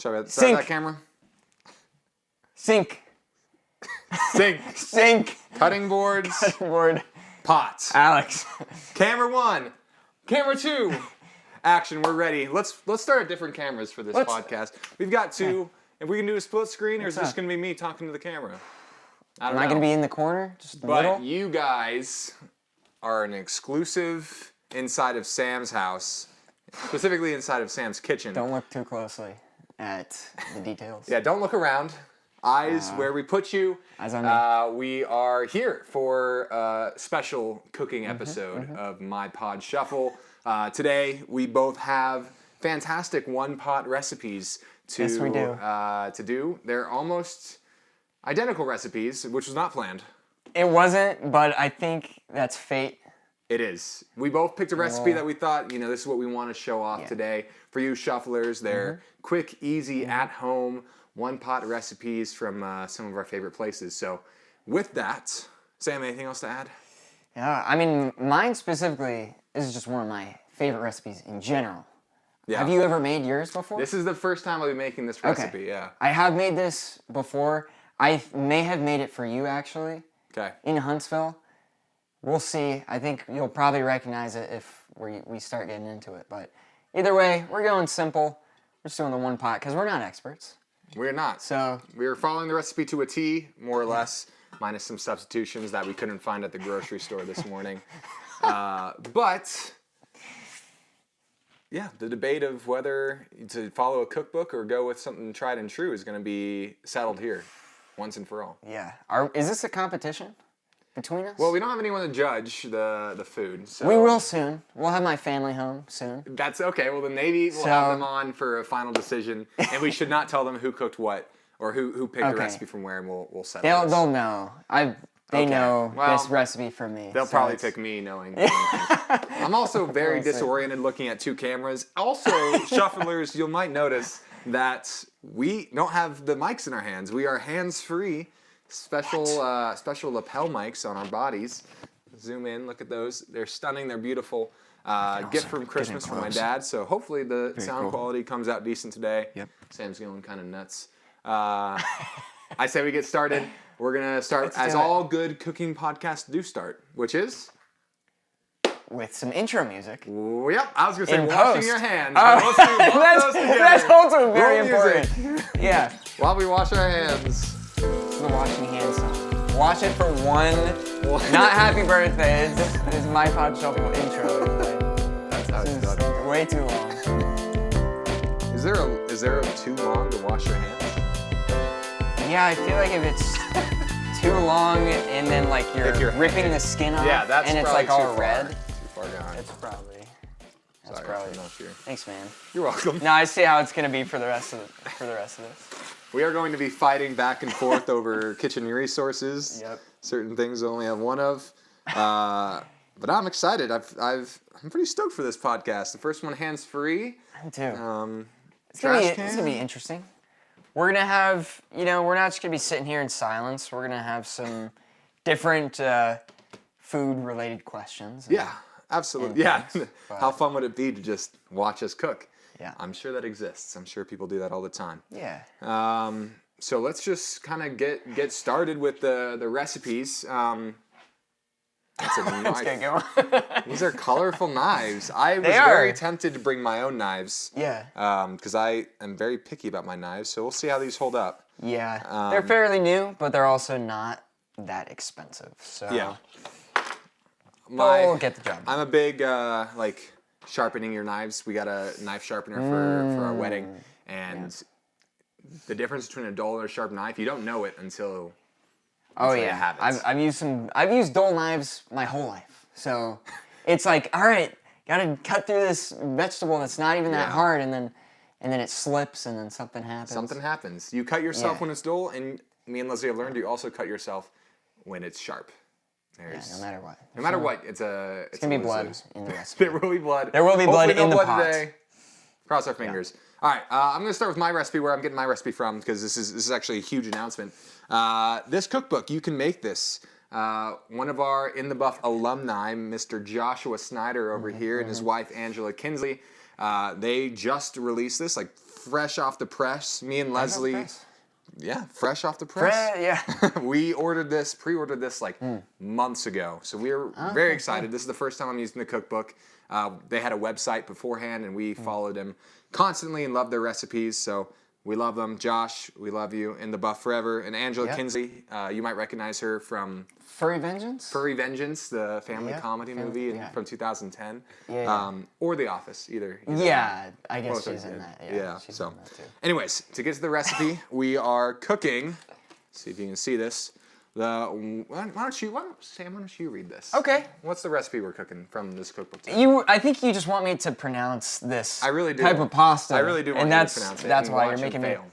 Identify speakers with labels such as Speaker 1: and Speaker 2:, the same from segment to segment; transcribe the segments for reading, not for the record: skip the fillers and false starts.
Speaker 1: Shall we start that camera?
Speaker 2: Sink.
Speaker 1: Sink. Cutting boards. Pots.
Speaker 2: Alex.
Speaker 1: Camera 1. Camera 2. Action, we're ready. Let's start at different cameras for this podcast. We've got 2. If we can do a split screen, or is this going to be me talking to the camera?
Speaker 2: Am I going to be in the corner? Just the middle?
Speaker 1: But you guys are an exclusive inside of Sam's house, specifically inside of Sam's kitchen.
Speaker 2: Don't look too closely at the details.
Speaker 1: Yeah, don't look around. Eyes where we put you.
Speaker 2: Eyes on me.
Speaker 1: We are here for a special cooking episode of My Pod Shuffle. Today, we both have fantastic one-pot recipes to do. They're almost identical recipes, which was not planned.
Speaker 2: It wasn't, but I think that's fate.
Speaker 1: It is. We both picked a recipe that we thought, this is what we want to show off today. For you shufflers, they're quick, easy, at-home, one-pot recipes from some of our favorite places. So with that, Sam, anything else to add?
Speaker 2: Yeah, I mean, mine specifically is just one of my favorite recipes in general. Yeah. Have you ever made yours before?
Speaker 1: This is the first time I'll be making this recipe, yeah.
Speaker 2: I have made this before. I may have made it for you, actually.
Speaker 1: Okay.
Speaker 2: In Huntsville. We'll see. I think you'll probably recognize it if we start getting into it. But either way, we're going simple. We're just doing the one pot because we're not experts.
Speaker 1: We're not.
Speaker 2: So
Speaker 1: we're following the recipe to a T, more or less, minus some substitutions that we couldn't find at the grocery store this morning. But yeah, the debate of whether to follow a cookbook or go with something tried and true is going to be settled here, once and for all.
Speaker 2: Yeah. Is this a competition between us?
Speaker 1: Well, we don't have anyone to judge the food. So.
Speaker 2: We will soon. We'll have my family home soon.
Speaker 1: That's okay. Well, then maybe we'll have them on for a final decision, and we should not tell them who cooked what or who picked the recipe from where, and we'll settle
Speaker 2: They'll know. They know this recipe from me.
Speaker 1: They'll probably pick me knowing. I'm also very disoriented looking at 2 cameras. Also, shufflers, you might notice that we don't have the mics in our hands. We are hands-free. Special lapel mics on our bodies. Zoom in, look at those. They're stunning, they're beautiful. Gift from Christmas from my dad, so hopefully the sound quality comes out decent today.
Speaker 2: Yep.
Speaker 1: Sam's going kind of nuts. I say we get started. We're going to start as all good cooking podcasts do start, which is?
Speaker 2: With some intro music.
Speaker 1: Yep, I was going to say washing your hands.
Speaker 2: Oh. That's also very important. Yeah.
Speaker 1: While we wash our hands.
Speaker 2: The washing hands song. Watch it for one. Not happy birthday. It's My Pod Shuffle intro.
Speaker 1: That's how it's done.
Speaker 2: Way too long.
Speaker 1: Is there a too long to wash your hands?
Speaker 2: Yeah, I feel like if it's too long and then like you're ripping the skin off and it's like all red.
Speaker 1: Too far gone.
Speaker 2: It's probably.
Speaker 1: Sorry, not here.
Speaker 2: Thanks, man.
Speaker 1: You're welcome.
Speaker 2: Now I see how it's gonna be for the rest of this.
Speaker 1: We are going to be fighting back and forth over kitchen resources.
Speaker 2: Yep.
Speaker 1: Certain things I only have one of. But I'm excited. I'm pretty stoked for this podcast. The first one hands-free.
Speaker 2: Me too. It's
Speaker 1: trash
Speaker 2: gonna be interesting. We're gonna have, we're not just gonna be sitting here in silence. We're gonna have some different food-related questions.
Speaker 1: Yeah, absolutely. Yeah. How fun would it be to just watch us cook?
Speaker 2: Yeah.
Speaker 1: I'm sure that exists. I'm sure people do that all the time.
Speaker 2: Yeah.
Speaker 1: So let's just kind of get started with the recipes. That's a knife.
Speaker 2: Let's get going.
Speaker 1: These are colorful knives. I was very tempted to bring my own knives.
Speaker 2: Yeah.
Speaker 1: Because I am very picky about my knives. So we'll see how these hold up.
Speaker 2: Yeah. They're fairly new, but they're also not that expensive. So
Speaker 1: yeah.
Speaker 2: We'll get the job.
Speaker 1: I'm a big sharpening your knives. We got a knife sharpener for our wedding, and the difference between a dull and a sharp knife, you don't know it until you have it.
Speaker 2: I've used dull knives my whole life, so it's like, all right, gotta cut through this vegetable that's not even that hard, and then it slips, and then something happens.
Speaker 1: You cut yourself when it's dull, and me and Leslie have learned you also cut yourself when it's sharp.
Speaker 2: No matter what.
Speaker 1: No matter what, it's gonna
Speaker 2: be blood in the recipe.
Speaker 1: There will be blood.
Speaker 2: There will be blood in the
Speaker 1: blood
Speaker 2: pot.
Speaker 1: Today. Cross our fingers. Yeah. All right, I'm gonna start with my recipe, where I'm getting my recipe from, because this is actually a huge announcement. This cookbook, you can make this. One of our In the Buff alumni, Mr. Joshua Snyder over here, and his wife Angela Kinsley, They just released this, like fresh off the press. Me and Leslie, yeah, fresh off the press.
Speaker 2: Yeah.
Speaker 1: We pre-ordered this like months ago. So we were very excited. This is the first time I'm using the cookbook. They had a website beforehand, and we followed them constantly and loved their recipes. So we love them. Josh, we love you. In the Buff Forever. And Angela Kinsley, you might recognize her from
Speaker 2: Furry Vengeance?
Speaker 1: Furry Vengeance, the family comedy movie from 2010. Or The Office, either.
Speaker 2: Yeah, I guess she's in that.
Speaker 1: Yeah,
Speaker 2: she's
Speaker 1: so
Speaker 2: in that too.
Speaker 1: anyways, to get to the recipe, we are cooking. See if you can see this. Sam, why don't you read this?
Speaker 2: Okay.
Speaker 1: What's the recipe we're cooking from this cookbook today?
Speaker 2: I think you just want me to pronounce this
Speaker 1: I really do.
Speaker 2: type of pasta.
Speaker 1: I really do want
Speaker 2: and
Speaker 1: you
Speaker 2: that's,
Speaker 1: to pronounce it.
Speaker 2: That's
Speaker 1: and
Speaker 2: why
Speaker 1: watch
Speaker 2: you're
Speaker 1: him
Speaker 2: making me
Speaker 1: fail.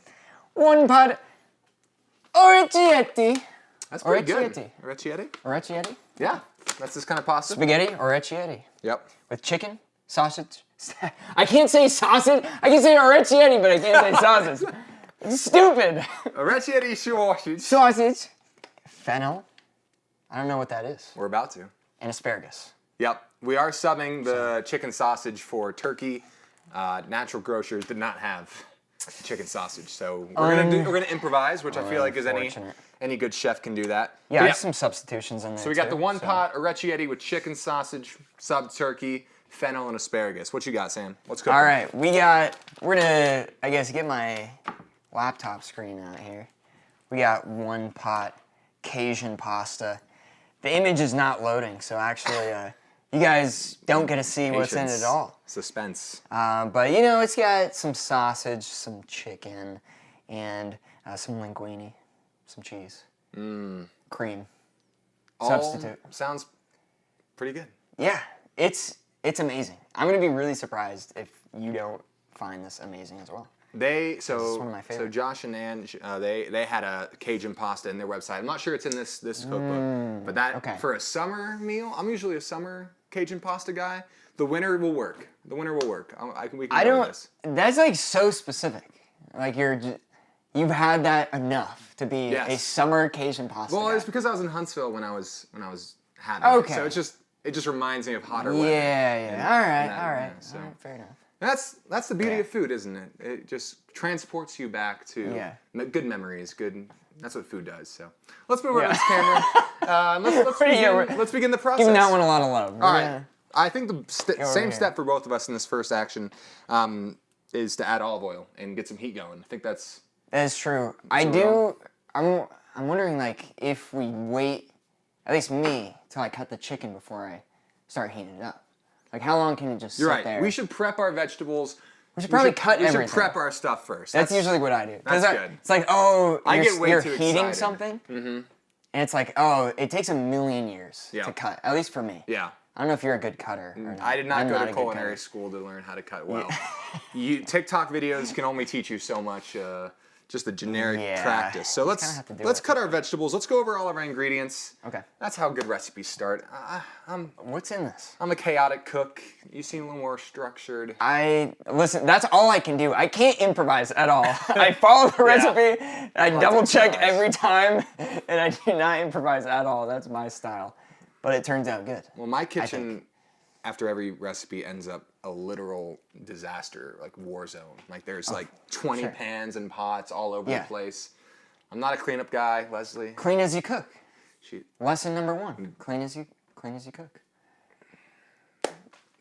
Speaker 2: one pot orecchietti.
Speaker 1: That's pretty good.
Speaker 2: Orecchietti.
Speaker 1: Orecchietti?
Speaker 2: Orecchietti?
Speaker 1: Yeah, that's this kind of pasta.
Speaker 2: Spaghetti orecchietti.
Speaker 1: Yep.
Speaker 2: With chicken, sausage. I can't say sausage. I can say orecchietti, but I can't say sausage. It's stupid.
Speaker 1: Orecchietti sausage.
Speaker 2: Sausage. Fennel. I don't know what that is.
Speaker 1: We're about to.
Speaker 2: And asparagus.
Speaker 1: Yep. We are subbing the chicken sausage for turkey. Natural Grocers did not have chicken sausage, so we're gonna improvise, which I feel like is any good chef can do that.
Speaker 2: Yeah, there's some substitutions in there.
Speaker 1: So we got the one pot orecchietti with chicken sausage, sub turkey, fennel, and asparagus. What you got, Sam? What's cooking?
Speaker 2: All right, we're gonna, I guess, get my laptop screen out here. We got one pot Cajun pasta. The image is not loading, so actually, you guys don't get to see what's in it at all.
Speaker 1: Suspense.
Speaker 2: But you know, it's got some sausage, some chicken, and some linguine, some cheese, cream, substitute.
Speaker 1: Sounds pretty good.
Speaker 2: Yeah, it's amazing. I'm gonna be really surprised if you don't find this amazing as well.
Speaker 1: This is
Speaker 2: one of my
Speaker 1: so
Speaker 2: favorites.
Speaker 1: Josh and Ange, they had a Cajun pasta in their website. I'm not sure it's in this cookbook, but that for a summer meal, I'm usually a summer Cajun pasta guy. The winter will work. We can go with this.
Speaker 2: That's like so specific. Like you've had that enough to be a summer Cajun pasta.
Speaker 1: Well,
Speaker 2: guy.
Speaker 1: it's because I was in Huntsville when I was having it. So it just reminds me of hotter weather.
Speaker 2: Yeah. All right.
Speaker 1: So.
Speaker 2: All right, fair enough.
Speaker 1: That's the beauty of food, isn't it? It just transports you back to good memories. That's what food does. So let's move over to this camera. Let's begin the process.
Speaker 2: Giving that one a lot of love.
Speaker 1: All right. I think the same step for both of us in this first action is to add olive oil and get some heat going. I think that
Speaker 2: is true. I'm wondering, like, if we wait, at least me, till I cut the chicken before I start heating it up. Like, how long can it just sit there?
Speaker 1: Right. We should prep our vegetables.
Speaker 2: We should probably cut everything.
Speaker 1: We should prep our stuff first.
Speaker 2: That's usually what I do.
Speaker 1: That's good.
Speaker 2: It's like, you're
Speaker 1: too
Speaker 2: heating
Speaker 1: excited.
Speaker 2: something, and it's like, it takes a million years to cut, at least for me.
Speaker 1: Yeah.
Speaker 2: I don't know if you're a good cutter or not.
Speaker 1: I did not go to culinary school to learn how to cut well. TikTok videos can only teach you so much, just the generic practice. So let's cut our vegetables. Let's go over all of our ingredients.
Speaker 2: Okay.
Speaker 1: That's how good recipes start.
Speaker 2: What's in this?
Speaker 1: I'm a chaotic cook. You seem a little more structured.
Speaker 2: Listen, that's all I can do. I can't improvise at all. I follow the recipe, I double check every time, and I do not improvise at all. That's my style. But it turns out good.
Speaker 1: Well, my kitchen, after every recipe, ends up a literal disaster, like war zone. Like there's 20 pans and pots all over the place. I'm not a cleanup guy, Leslie.
Speaker 2: Clean as you cook. Lesson number 1: clean as you cook.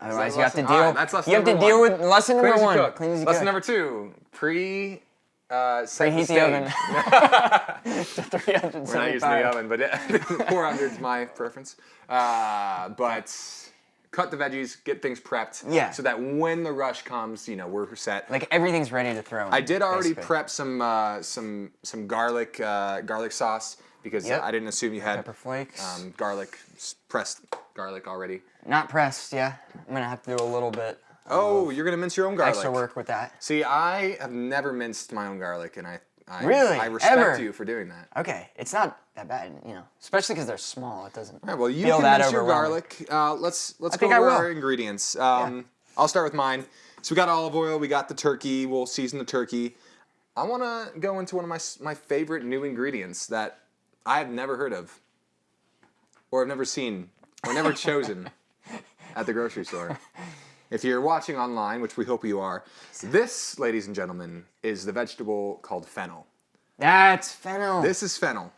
Speaker 2: Otherwise, you have to deal. You have to deal with lesson number 1. Clean as you cook.
Speaker 1: Lesson number 2: preheat
Speaker 2: the oven to 375.
Speaker 1: We're not using the oven, but 400 is my preference. But cut the veggies, get things prepped, so that when the rush comes, we're set.
Speaker 2: Like everything's ready to throw in.
Speaker 1: I did already prep some garlic sauce because I didn't assume you had
Speaker 2: pepper flakes,
Speaker 1: pressed garlic already.
Speaker 2: Not pressed, yeah. I'm gonna have to do a little bit.
Speaker 1: You're gonna mince your own garlic.
Speaker 2: Extra work with that.
Speaker 1: See, I have never minced my own garlic, and I
Speaker 2: really?
Speaker 1: I respect you for doing that.
Speaker 2: Okay, it's not that bad, especially because they're small. It doesn't.
Speaker 1: All right, well, you
Speaker 2: feel
Speaker 1: can
Speaker 2: that
Speaker 1: mince your garlic. Let's go over our ingredients. I'll start with mine. So we got olive oil. We got the turkey. We'll season the turkey. I want to go into one of my favorite new ingredients that I have never heard of, or I've never seen, or never chosen at the grocery store. If you're watching online, which we hope you are, this, ladies and gentlemen, is the vegetable called fennel.
Speaker 2: That's fennel.
Speaker 1: This is fennel.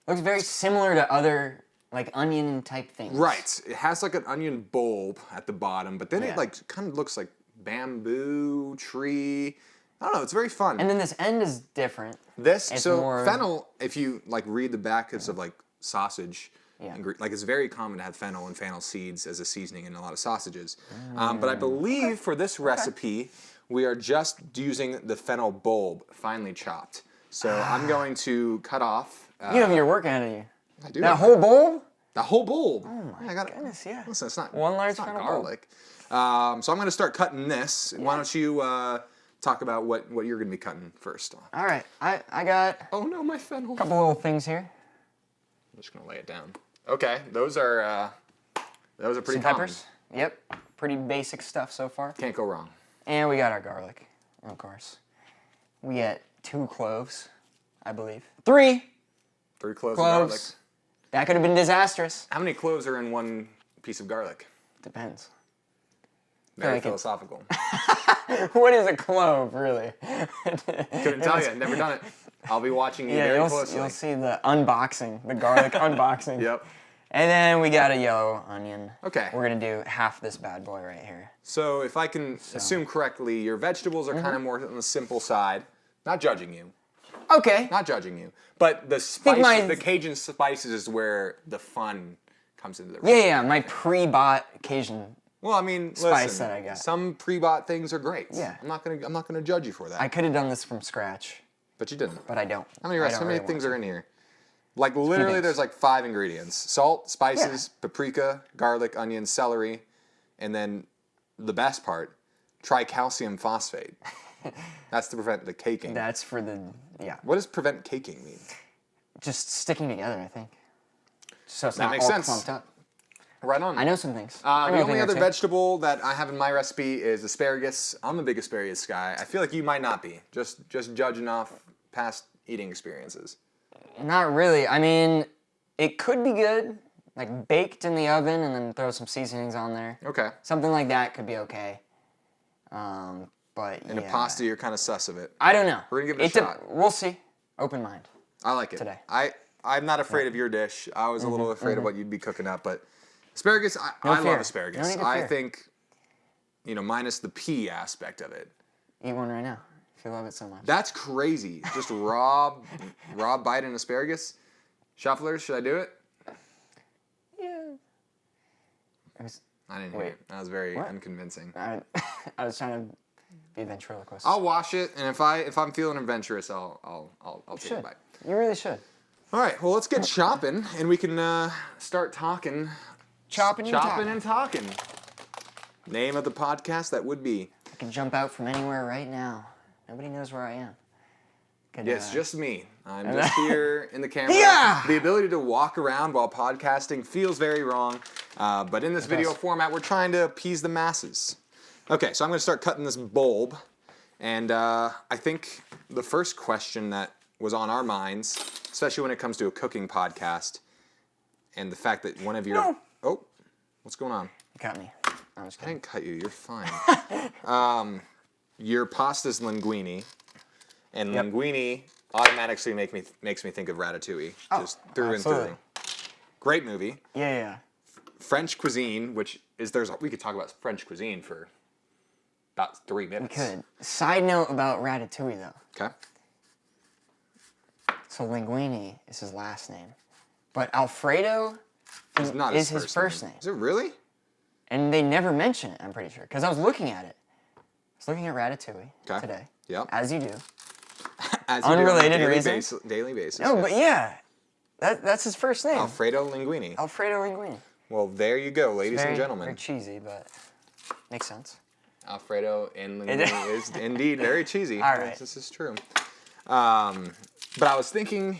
Speaker 2: Looks very similar to other like onion type things.
Speaker 1: Right. It has like an onion bulb at the bottom, but then it like kind of looks like bamboo, tree. I don't know. It's very fun.
Speaker 2: And then this end is different.
Speaker 1: Fennel, if you like read the back of like sausage,
Speaker 2: Yeah.
Speaker 1: like it's very common to have fennel and fennel seeds as a seasoning in a lot of sausages. But I believe for this recipe, we are just using the fennel bulb finely chopped. So I'm going to cut off.
Speaker 2: You have your work ahead of you.
Speaker 1: I do.
Speaker 2: That whole bulb?
Speaker 1: The whole bulb.
Speaker 2: Oh my goodness, yeah.
Speaker 1: Listen, it's not
Speaker 2: one large
Speaker 1: it's not
Speaker 2: fennel
Speaker 1: garlic. So I'm going to start cutting this. Yeah. Why don't you talk about what you're going to be cutting first?
Speaker 2: All right, I got.
Speaker 1: Oh no, my fennel.
Speaker 2: A couple little things here.
Speaker 1: I'm just going to lay it down. Okay, those are pretty
Speaker 2: Some
Speaker 1: common.
Speaker 2: peppers. Yep, pretty basic stuff so far.
Speaker 1: Can't go wrong.
Speaker 2: And we got our garlic, of course. We got 2 cloves, I believe. 3
Speaker 1: 3 cloves of garlic.
Speaker 2: That could have been disastrous.
Speaker 1: How many cloves are in one piece of garlic?
Speaker 2: Depends.
Speaker 1: Very
Speaker 2: like
Speaker 1: philosophical.
Speaker 2: What is a clove, really?
Speaker 1: Couldn't tell you. Never done it. I'll be watching you very closely.
Speaker 2: You'll see the unboxing, the garlic unboxing.
Speaker 1: Yep.
Speaker 2: And then we got a yellow onion.
Speaker 1: Okay.
Speaker 2: We're going to do half this bad boy right here.
Speaker 1: So if I can assume correctly, your vegetables are kind of more on the simple side. Not judging you.
Speaker 2: Okay.
Speaker 1: Not judging you. But the spice, the Cajun spices is where the fun comes into the recipe.
Speaker 2: Yeah, my pre-bought Cajun.
Speaker 1: Well, I mean,
Speaker 2: spice
Speaker 1: listen,
Speaker 2: that I got.
Speaker 1: Some pre-bought things are great.
Speaker 2: Yeah.
Speaker 1: I'm not gonna judge you for that.
Speaker 2: I could have done this from scratch,
Speaker 1: but you didn't.
Speaker 2: but I don't.
Speaker 1: How many things are in here? Like literally, there's like 5 ingredients: salt, spices, paprika, garlic, onion, celery, and then the best part, tricalcium phosphate. That's to prevent the caking.
Speaker 2: That's for the
Speaker 1: What does prevent caking mean?
Speaker 2: Just sticking together, I think. So it's
Speaker 1: That
Speaker 2: not
Speaker 1: makes
Speaker 2: all
Speaker 1: sense.
Speaker 2: clumped up.
Speaker 1: Right on.
Speaker 2: I know some things.
Speaker 1: The only other vegetable that I have in my recipe is asparagus. I'm a big asparagus guy. I feel like you might not be. Just judging off past eating experiences.
Speaker 2: Not really. I mean, it could be good, like baked in the oven and then throw some seasonings on there.
Speaker 1: Okay.
Speaker 2: Something like that could be okay. But
Speaker 1: In a pasta, you're kind of sus of it.
Speaker 2: I don't know.
Speaker 1: We're gonna give it a shot.
Speaker 2: We'll see. Open mind.
Speaker 1: I like it.
Speaker 2: Today.
Speaker 1: I'm not afraid of your dish. I was a little afraid of what you'd be cooking up, but asparagus, I
Speaker 2: fear.
Speaker 1: love asparagus.
Speaker 2: No need to
Speaker 1: I
Speaker 2: fear.
Speaker 1: think, minus the pea aspect of it.
Speaker 2: Eat one right now if you love it so much.
Speaker 1: That's crazy. Just raw bite in asparagus. Shufflers, should I do it?
Speaker 2: Yeah.
Speaker 1: I didn't hear it. That was very unconvincing.
Speaker 2: I was trying to be a ventriloquist.
Speaker 1: I'll wash it, and if I'm feeling adventurous, I'll take a bite.
Speaker 2: You really should.
Speaker 1: All right, well, let's get chopping, and we can start talking.
Speaker 2: Chopping
Speaker 1: and talking. Name of the podcast that would be.
Speaker 2: I can jump out from anywhere right now. Nobody knows where I am.
Speaker 1: It's just me. I'm just here in the camera.
Speaker 2: Yeah!
Speaker 1: The ability to walk around while podcasting feels very wrong, but in this video format, we're trying to appease the masses. Okay, so I'm going to start cutting this bulb, and I think the first question that was on our minds, especially when it comes to a cooking podcast, and the fact that one of your...
Speaker 2: No.
Speaker 1: Oh, what's going on?
Speaker 2: You got me. I'm just
Speaker 1: I
Speaker 2: kidding.
Speaker 1: didn't cut you. You're fine. Your pasta's linguine, and linguine automatically makes me think of Ratatouille, just through
Speaker 2: absolutely.
Speaker 1: and through. Great movie.
Speaker 2: Yeah.
Speaker 1: French cuisine, which is we could talk about French cuisine for about 3 minutes.
Speaker 2: We could. Side note about Ratatouille, though.
Speaker 1: Okay.
Speaker 2: So Linguini is his last name, but Alfredo
Speaker 1: It's not
Speaker 2: is his first name.
Speaker 1: Is it really?
Speaker 2: And they never mention it, I'm pretty sure, because I was looking at it. I was looking at Ratatouille today.
Speaker 1: Yep.
Speaker 2: As you do.
Speaker 1: As
Speaker 2: Unrelated
Speaker 1: you do on a
Speaker 2: reason.
Speaker 1: daily basis.
Speaker 2: No, but yeah, that's his first name.
Speaker 1: Alfredo Linguini.
Speaker 2: Alfredo Linguini.
Speaker 1: Well, there you go, ladies and
Speaker 2: Very
Speaker 1: gentlemen.
Speaker 2: cheesy, but makes sense.
Speaker 1: Alfredo and linguine is indeed very cheesy.
Speaker 2: All right.
Speaker 1: This is true. But I was thinking,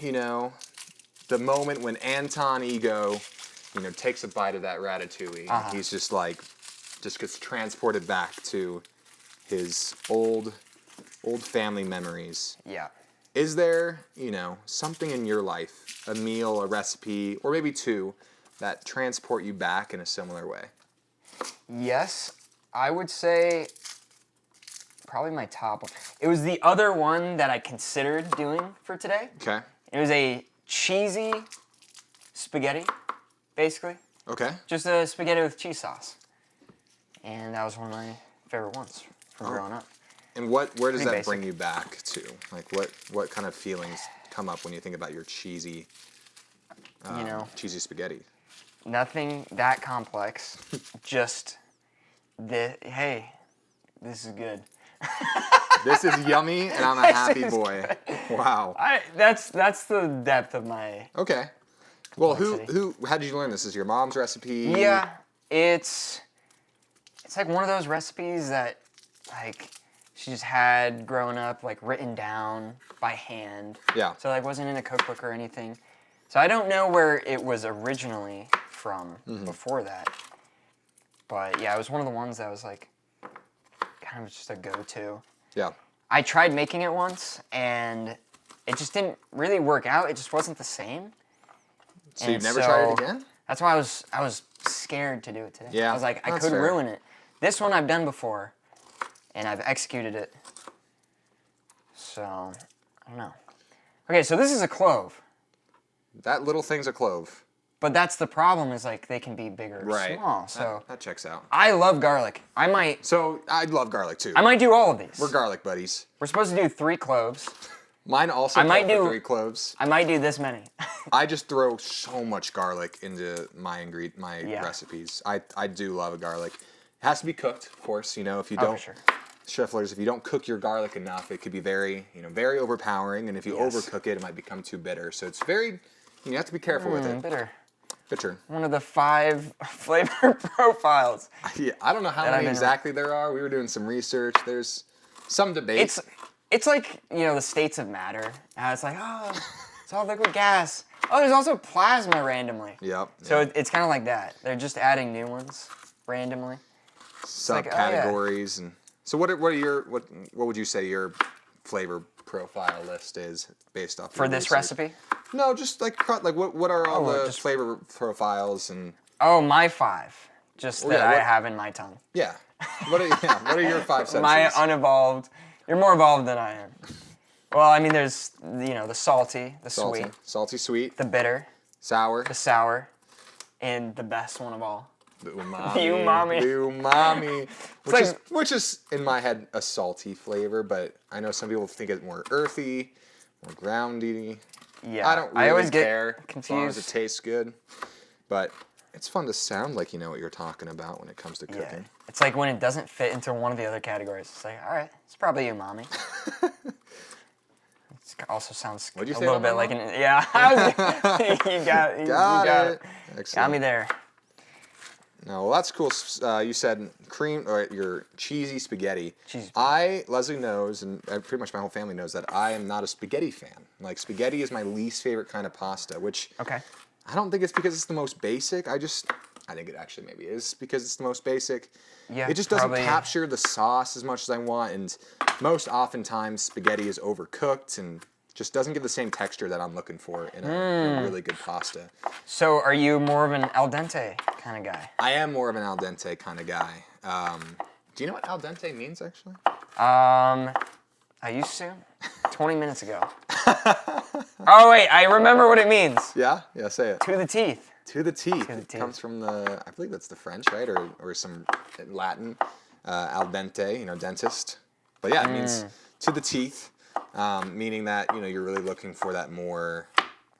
Speaker 1: the moment when Anton Ego, takes a bite of that ratatouille, he's just gets transported back to his old family memories.
Speaker 2: Yeah.
Speaker 1: Is there, something in your life, a meal, a recipe, or maybe 2, that transport you back in a similar way?
Speaker 2: Yes, I would say probably my top one. It was the other one that I considered doing for today.
Speaker 1: Okay.
Speaker 2: It was a cheesy spaghetti, basically.
Speaker 1: Okay.
Speaker 2: Just a spaghetti with cheese sauce. And that was one of my favorite ones from growing up.
Speaker 1: And where does that
Speaker 2: basic.
Speaker 1: bring you back to? Like, what kind of feelings come up when you think about your cheesy, cheesy spaghetti?
Speaker 2: Nothing that complex. Just hey, this is good.
Speaker 1: This is yummy, and I'm a happy boy. Wow.
Speaker 2: That's the depth of my.
Speaker 1: Okay. Well, how did you learn this? Is your mom's recipe?
Speaker 2: Yeah, it's like one of those recipes that like she just had growing up, like written down by hand.
Speaker 1: Yeah.
Speaker 2: So like wasn't in a cookbook or anything. So I don't know where it was originally from before that. But yeah, it was one of the ones that was like kind of just a go-to.
Speaker 1: Yeah.
Speaker 2: I tried making it once and it just didn't really work out. It just wasn't the same.
Speaker 1: So you've never tried it again?
Speaker 2: That's why I was scared to do it today.
Speaker 1: Yeah,
Speaker 2: I was like, I
Speaker 1: that's
Speaker 2: could
Speaker 1: fair.
Speaker 2: ruin it. This one I've done before, and I've executed it. So, I don't know. Okay, so this is a clove.
Speaker 1: That little thing's a clove.
Speaker 2: But that's the problem is like they can be bigger or
Speaker 1: Right.
Speaker 2: small. So
Speaker 1: that checks out.
Speaker 2: I love garlic.
Speaker 1: So I love garlic too.
Speaker 2: I might do all of these.
Speaker 1: We're garlic buddies.
Speaker 2: We're supposed to do 3 cloves.
Speaker 1: Mine also
Speaker 2: might
Speaker 1: call for
Speaker 2: do-
Speaker 1: 3 cloves.
Speaker 2: I might do this many.
Speaker 1: I just throw so much garlic into my
Speaker 2: Yeah.
Speaker 1: recipes. I do love a garlic. It has to be cooked, of course. If you
Speaker 2: Oh,
Speaker 1: don't,
Speaker 2: for sure.
Speaker 1: Cheflers, if you don't cook your garlic enough, it could be very, very overpowering. And if you
Speaker 2: Yes.
Speaker 1: overcook it, it might become too bitter. So it's very, you have to be careful with it.
Speaker 2: Bitter.
Speaker 1: Bitter.
Speaker 2: One of the 5 flavor profiles.
Speaker 1: Yeah, I don't know how
Speaker 2: That I've
Speaker 1: many
Speaker 2: been-
Speaker 1: exactly there are. We were doing some research. There's some debate.
Speaker 2: It's like, the states of matter. How it's like, it's all liquid gas. Oh, there's also plasma randomly.
Speaker 1: Yep.
Speaker 2: So it's kind of like that. They're just adding new ones randomly. like, oh, yeah.
Speaker 1: Subcategories and so what would you say your flavor profile list is based off
Speaker 2: For
Speaker 1: your
Speaker 2: this
Speaker 1: research?
Speaker 2: recipe?
Speaker 1: No, just like what are all the
Speaker 2: just-
Speaker 1: flavor profiles and
Speaker 2: Oh, my 5. Just that
Speaker 1: yeah,
Speaker 2: I
Speaker 1: what-
Speaker 2: have in my tongue.
Speaker 1: yeah. What are your 5 senses?
Speaker 2: My unevolved. You're more evolved than I am. Well, I mean, there's, the salty, the sweet,
Speaker 1: Salty, sweet,
Speaker 2: the bitter,
Speaker 1: sour,
Speaker 2: the sour, and the best one of all.
Speaker 1: the umami.
Speaker 2: The umami.
Speaker 1: The umami.
Speaker 2: like-
Speaker 1: Which is in my head a salty flavor, but I know some people think it's more earthy, more groundy.
Speaker 2: Yeah.
Speaker 1: I don't really
Speaker 2: always
Speaker 1: care
Speaker 2: get
Speaker 1: as long as it
Speaker 2: confused.
Speaker 1: tastes good. But it's fun to sound like you know what you're talking about when it comes to
Speaker 2: Yeah.
Speaker 1: cooking.
Speaker 2: It's like when it doesn't fit into one of the other categories. It's like, all right, it's probably umami. It also sounds
Speaker 1: What'd you
Speaker 2: a
Speaker 1: say
Speaker 2: little
Speaker 1: about
Speaker 2: bit
Speaker 1: my
Speaker 2: like an yeah. you got it.
Speaker 1: Excellent.
Speaker 2: Got me there.
Speaker 1: No, well, that's cool. You said cream or your cheesy spaghetti.
Speaker 2: Cheesy.
Speaker 1: Leslie knows, and pretty much my whole family knows that I am not a spaghetti fan. Like spaghetti is my least favorite kind of pasta, which
Speaker 2: Okay.
Speaker 1: I don't think it's because it's the most basic. I think it actually maybe is because it's the most basic.
Speaker 2: Yeah.
Speaker 1: It just doesn't
Speaker 2: probably-
Speaker 1: capture the sauce as much as I want, and most oftentimes spaghetti is overcooked and just doesn't give the same texture that I'm looking for in a really good pasta.
Speaker 2: So, are you more of an al dente kind of guy?
Speaker 1: I am more of an al dente kind of guy. Do you know what al dente means actually?
Speaker 2: I used to 20 minutes ago. Oh wait, I remember what it means.
Speaker 1: Yeah, say it.
Speaker 2: To the teeth.
Speaker 1: To the teeth.
Speaker 2: To the
Speaker 1: It
Speaker 2: teeth.
Speaker 1: comes from I believe that's the French, right, or some Latin. Al dente, dentist. But yeah, it means to the teeth, meaning that you're really looking for that more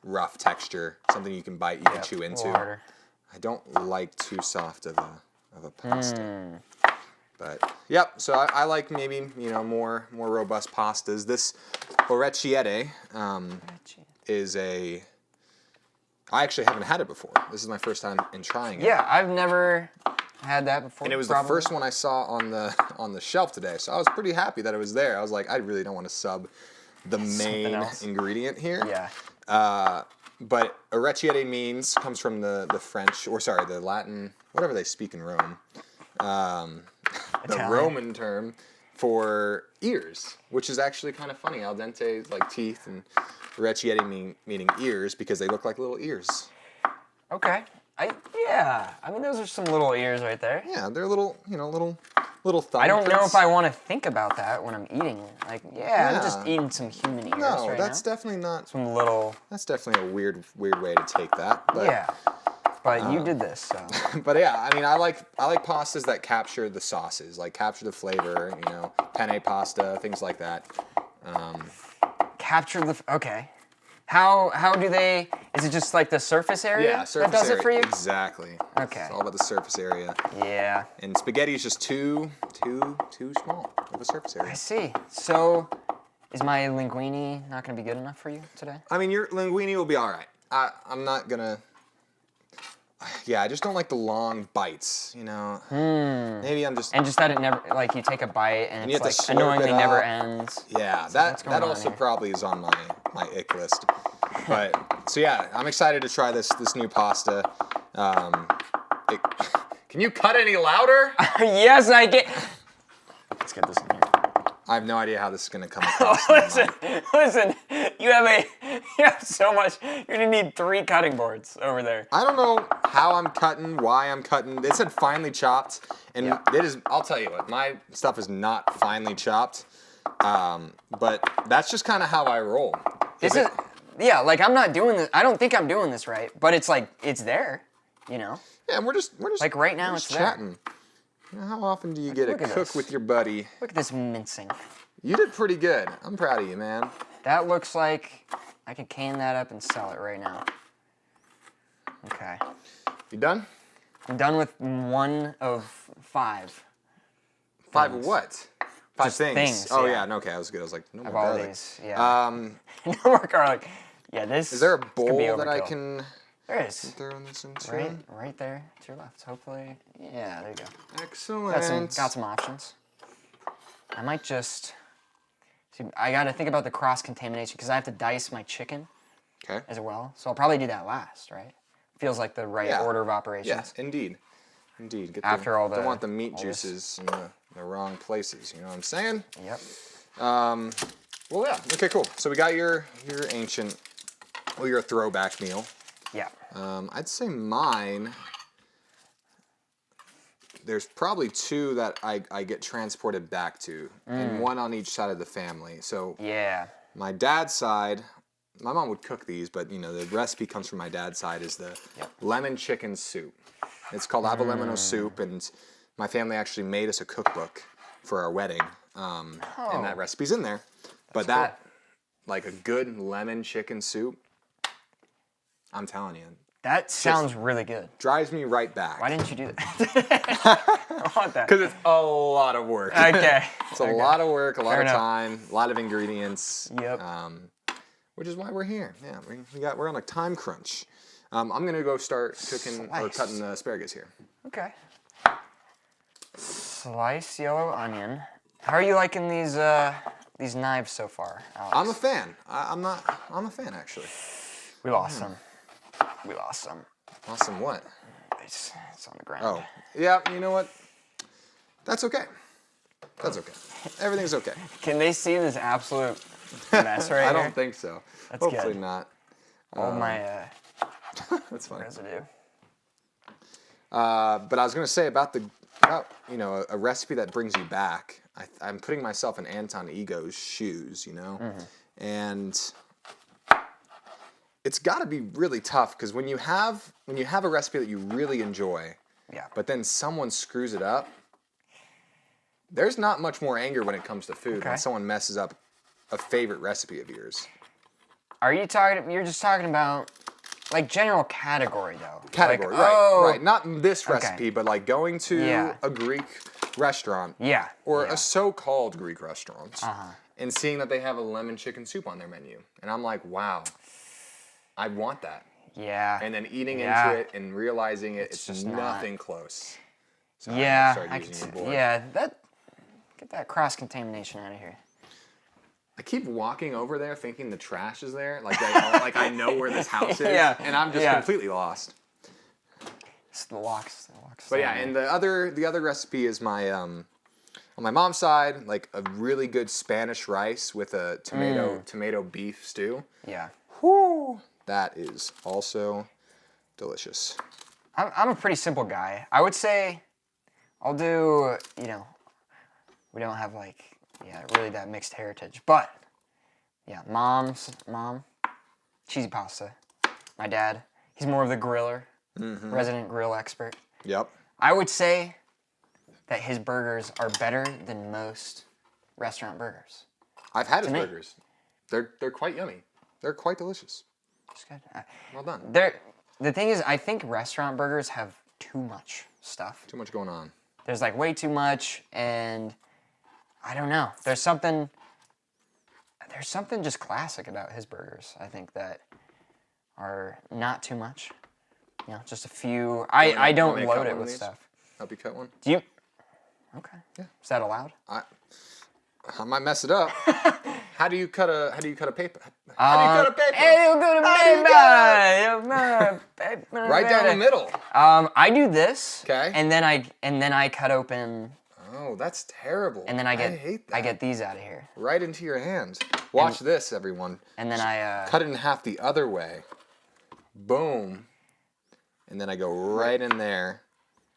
Speaker 1: rough texture, something you can bite, you can chew
Speaker 2: A
Speaker 1: into.
Speaker 2: little harder.
Speaker 1: I don't like too soft of a pasta. But yep, so I like maybe more robust pastas. This orecchiette is I actually haven't had it before. This is my first time in trying it.
Speaker 2: Yeah, I've never had that before.
Speaker 1: And it was
Speaker 2: probably.
Speaker 1: the first one I saw on the shelf today, so I was pretty happy that it was there. I was like, I really don't want to sub the main
Speaker 2: else.
Speaker 1: ingredient here.
Speaker 2: Yeah.
Speaker 1: But orecchiette comes from the French, or sorry, the Latin, whatever they speak in Rome. The
Speaker 2: Italian.
Speaker 1: Roman term for ears, which is actually kind of funny. Al dente is like teeth, and orecchiette meaning ears because they look like little ears.
Speaker 2: Okay. I mean, those are some little ears right there.
Speaker 1: Yeah, they're little little thumbprints.
Speaker 2: I don't know if I want to think about that when I'm eating. Like, I'm just
Speaker 1: Yeah.
Speaker 2: eating some human ears
Speaker 1: No,
Speaker 2: right
Speaker 1: that's
Speaker 2: now.
Speaker 1: definitely not.
Speaker 2: Some little.
Speaker 1: That's definitely a weird way to take that. But,
Speaker 2: Yeah. But you did this, so.
Speaker 1: But yeah, I mean, I like pastas that capture the sauces, like capture the flavor. You know, penne pasta, things like that.
Speaker 2: Capture the. Okay. How do they? Is it just like the surface area
Speaker 1: Yeah, surface
Speaker 2: that does
Speaker 1: area.
Speaker 2: it for you?
Speaker 1: Exactly.
Speaker 2: Okay.
Speaker 1: It's all about the surface area.
Speaker 2: Yeah.
Speaker 1: And spaghetti is just too small of a surface area.
Speaker 2: I see. So, is my linguine not going to be good enough for you today?
Speaker 1: I mean, your linguine will be all right. I'm not gonna. Yeah, I just don't like the long bites. You know. Maybe I'm just.
Speaker 2: And just that it never, like you take a bite and
Speaker 1: you
Speaker 2: it's
Speaker 1: have to
Speaker 2: like
Speaker 1: slurp
Speaker 2: annoyingly
Speaker 1: it
Speaker 2: never
Speaker 1: up.
Speaker 2: ends.
Speaker 1: Yeah,
Speaker 2: what's
Speaker 1: that
Speaker 2: going on
Speaker 1: also
Speaker 2: here?
Speaker 1: probably is on my ick list. But so yeah, I'm excited to try this new pasta. Can you cut any louder?
Speaker 2: Yes, I get. Let's get this in here.
Speaker 1: I have no idea how this is gonna come across. in the mic.
Speaker 2: Listen. You have so much. You're gonna need 3 cutting boards over there.
Speaker 1: I don't know how I'm cutting, why I'm cutting. It said finely chopped, and it is. I'll tell you what, my stuff is not finely chopped, but that's just kind of how I roll.
Speaker 2: Like I'm not doing this. I don't think I'm doing this right, but it's like it's there, you know.
Speaker 1: Yeah, and we're just
Speaker 2: like right now
Speaker 1: it's
Speaker 2: it's
Speaker 1: chatting. You know, how often do you get to
Speaker 2: look at
Speaker 1: cook
Speaker 2: this.
Speaker 1: with your buddy?
Speaker 2: Look at this mincing.
Speaker 1: You did pretty good. I'm proud of you, man.
Speaker 2: That looks like I could can that up and sell it right now. Okay.
Speaker 1: You done?
Speaker 2: I'm done with 1 of 5.
Speaker 1: 5 of what? 5
Speaker 2: Just
Speaker 1: things.
Speaker 2: things,
Speaker 1: Oh
Speaker 2: yeah.
Speaker 1: yeah, no, okay, I was good. I was like, no more
Speaker 2: Of all
Speaker 1: garlic.
Speaker 2: these, yeah. No more garlic. Yeah, this.
Speaker 1: Is there a
Speaker 2: this could be
Speaker 1: bowl that I
Speaker 2: overkill.
Speaker 1: can
Speaker 2: There is.
Speaker 1: throw this into?
Speaker 2: Right there to your left. Hopefully, yeah, there you go.
Speaker 1: Excellent.
Speaker 2: Got some options. I might just. See, I got to think about the cross contamination because I have to dice my chicken
Speaker 1: Okay.
Speaker 2: as well. So I'll probably do that last, right? Feels like the right
Speaker 1: Yeah.
Speaker 2: order of operations.
Speaker 1: Yes, indeed. Get
Speaker 2: After all the-
Speaker 1: don't want the meat
Speaker 2: all this.
Speaker 1: juices in the wrong places. You know what I'm saying?
Speaker 2: Yep.
Speaker 1: Well, yeah. Okay, cool. So we got your ancient, your throwback meal.
Speaker 2: Yeah.
Speaker 1: I'd say mine. There's probably 2 that I get transported back to, and 1 on each side of the family. So
Speaker 2: Yeah.
Speaker 1: my dad's side, my mom would cook these, but you know the recipe comes from my dad's side is the lemon chicken soup. It's called avellino soup, and my family actually made us a cookbook for our wedding, and that recipe's in there. But that, like a good lemon chicken soup, I'm telling you,
Speaker 2: That sounds really good.
Speaker 1: drives me right back.
Speaker 2: Why didn't you do that? I want that.
Speaker 1: Because it's a lot of work.
Speaker 2: Okay.
Speaker 1: It's a lot of work, a lot
Speaker 2: Fair
Speaker 1: of
Speaker 2: enough.
Speaker 1: time, a lot of ingredients.
Speaker 2: Yep.
Speaker 1: Which is why we're here. Yeah, we're on a time crunch. I'm gonna go start cooking or
Speaker 2: Slice.
Speaker 1: cutting the asparagus here.
Speaker 2: Okay. Slice yellow onion. How are you liking these knives so far, Alex?
Speaker 1: I'm a fan. I'm a fan actually.
Speaker 2: We lost some. We lost some.
Speaker 1: Awesome. What?
Speaker 2: It's on the ground.
Speaker 1: Oh, yeah. You know what? That's okay. That's okay. Everything's okay.
Speaker 2: Can they see this absolute mess right
Speaker 1: I
Speaker 2: here?
Speaker 1: don't think so.
Speaker 2: That's
Speaker 1: Hopefully
Speaker 2: good.
Speaker 1: not.
Speaker 2: All my
Speaker 1: That's fine.
Speaker 2: residue.
Speaker 1: But I was gonna say about a recipe that brings you back. I'm putting myself in Anton Ego's shoes, you know, and it's got to be really tough because when you have a recipe that you really enjoy, but then someone screws it up, there's not much more anger when it comes to food when someone messes up a favorite recipe of yours.
Speaker 2: Are you talking? You're just talking about like general category though.
Speaker 1: Category,
Speaker 2: like,
Speaker 1: right. Not this recipe, but like going to a Greek restaurant.
Speaker 2: Yeah.
Speaker 1: Or a so-called Greek restaurant. And seeing that they have a lemon chicken soup on their menu. And I'm like, wow, I want that.
Speaker 2: Yeah.
Speaker 1: And then eating into it and realizing it's
Speaker 2: just
Speaker 1: nothing close. So
Speaker 2: yeah.
Speaker 1: I could
Speaker 2: get that cross-contamination out of here.
Speaker 1: I keep walking over there thinking the trash is there. Like I know where this house is. And I'm just completely lost.
Speaker 2: It's the locks.
Speaker 1: But yeah, and the other recipe is my on my mom's side, like a really good Spanish rice with a tomato beef stew.
Speaker 2: Yeah.
Speaker 1: Whoo! That is also delicious.
Speaker 2: I'm a pretty simple guy. I would say I'll do, we don't have really that mixed heritage. But yeah, mom, cheesy pasta. My dad, he's more of the griller, resident grill expert.
Speaker 1: Yep.
Speaker 2: I would say that his burgers are better than most restaurant burgers.
Speaker 1: I've had his burgers. They're quite yummy. They're quite delicious.
Speaker 2: It's good.
Speaker 1: Well done.
Speaker 2: The thing is, I think restaurant burgers have too much stuff.
Speaker 1: Too much going on.
Speaker 2: There's like way too much, and I don't know. There's something just classic about his burgers. I think that are not too much. You know, just a few. I don't load it with stuff.
Speaker 1: Help you cut one?
Speaker 2: Do you? Okay.
Speaker 1: Yeah.
Speaker 2: Is that allowed?
Speaker 1: I might mess it up. How do you cut a paper? How do you cut a paper? Right down the middle.
Speaker 2: I do this.
Speaker 1: Okay.
Speaker 2: And then I cut open.
Speaker 1: Oh, that's terrible.
Speaker 2: And then
Speaker 1: I hate that.
Speaker 2: I get these out of here.
Speaker 1: Right into your hands. Watch this, everyone.
Speaker 2: And then I
Speaker 1: cut it in half the other way. Boom. And then I go right in there.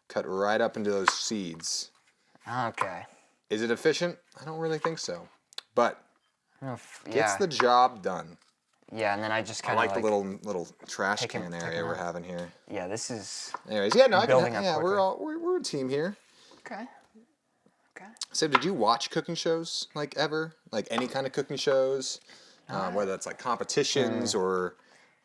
Speaker 1: Cut right up into those seeds.
Speaker 2: Okay.
Speaker 1: Is it efficient? I don't really think so. But gets
Speaker 2: yeah.
Speaker 1: the job done.
Speaker 2: Yeah, and then I just kind
Speaker 1: I
Speaker 2: of
Speaker 1: like the little trash
Speaker 2: picking-
Speaker 1: can
Speaker 2: picking
Speaker 1: area we're
Speaker 2: up.
Speaker 1: having here.
Speaker 2: Yeah, this is
Speaker 1: Anyways, yeah, no, I
Speaker 2: building
Speaker 1: can.
Speaker 2: up
Speaker 1: Yeah, we're a team here.
Speaker 2: okay. Okay.
Speaker 1: So, did you watch cooking shows like ever? Like any kind of cooking shows, whether it's like competitions or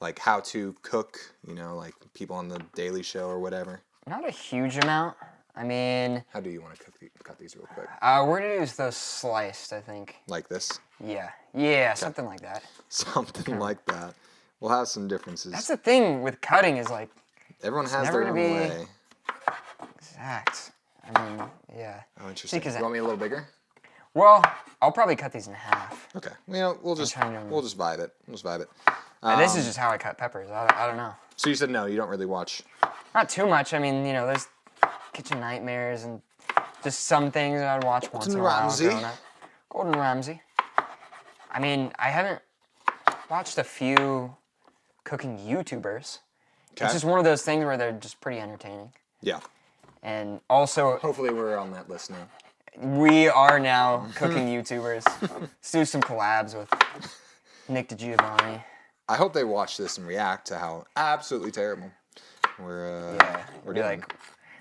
Speaker 1: like how to cook? You know, like people on the Daily Show or whatever.
Speaker 2: Not a huge amount. I mean,
Speaker 1: How do you want to cut these real quick?
Speaker 2: we're gonna use those sliced, I think.
Speaker 1: Like this?
Speaker 2: Yeah, something like that.
Speaker 1: Something like that. We'll have some differences.
Speaker 2: That's the thing with cutting is like
Speaker 1: Everyone has
Speaker 2: never
Speaker 1: their own
Speaker 2: gonna be-
Speaker 1: way.
Speaker 2: exact. I mean, yeah.
Speaker 1: Oh, interesting.
Speaker 2: because
Speaker 1: You want me a little bigger?
Speaker 2: Well, I'll probably cut these in half.
Speaker 1: Okay. You know, we'll just
Speaker 2: trying to-
Speaker 1: vibe it. We'll just vibe it.
Speaker 2: And this is just how I cut peppers. I don't know.
Speaker 1: So you said no, you don't really watch.
Speaker 2: Not too much. I mean, you know, there's Kitchen Nightmares and just some things I'd watch once in a while.
Speaker 1: Ramsay.
Speaker 2: growing up. Gordon Ramsay. I mean, I haven't watched a few cooking YouTubers.
Speaker 1: Okay.
Speaker 2: It's just one of those things where they're just pretty entertaining.
Speaker 1: Yeah.
Speaker 2: And also,
Speaker 1: Hopefully we're on that list now.
Speaker 2: we are now cooking YouTubers. Let's do some collabs with Nick DiGiovanni.
Speaker 1: I hope they watch this and react to how absolutely terrible we're
Speaker 2: We're
Speaker 1: doing.
Speaker 2: like,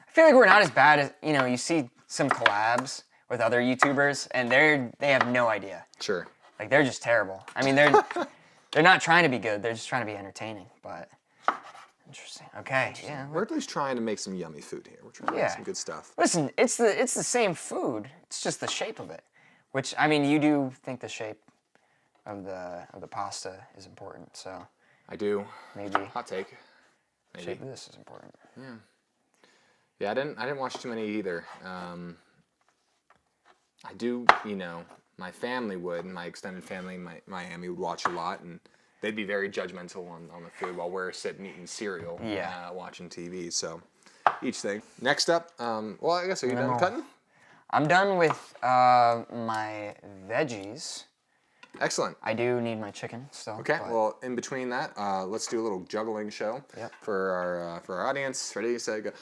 Speaker 2: I feel like we're not as bad as, you know, you see some collabs with other YouTubers and they have no idea.
Speaker 1: Sure.
Speaker 2: Like they're just terrible. I mean, they're not trying to be good. They're just trying to be entertaining. But interesting. Okay. Yeah.
Speaker 1: We're at least trying to make some yummy food here. We're trying to make some good stuff.
Speaker 2: Listen, it's the same food. It's just the shape of it. Which I mean, you do think the shape of the pasta is important. So
Speaker 1: I do.
Speaker 2: maybe
Speaker 1: Hot take.
Speaker 2: the
Speaker 1: Maybe.
Speaker 2: shape of this is important.
Speaker 1: Yeah, I didn't watch too many either. I do, you know, my family would, and my extended family in Miami would watch a lot, and they'd be very judgmental on the food while we're sitting eating cereal, watching TV. So each thing. Next up, well, I guess are you done cutting?
Speaker 2: I'm done with my veggies.
Speaker 1: Excellent.
Speaker 2: I do need my chicken still.
Speaker 1: Okay,
Speaker 2: but-
Speaker 1: well, in between that, let's do a little juggling show for our audience. Ready, set, go.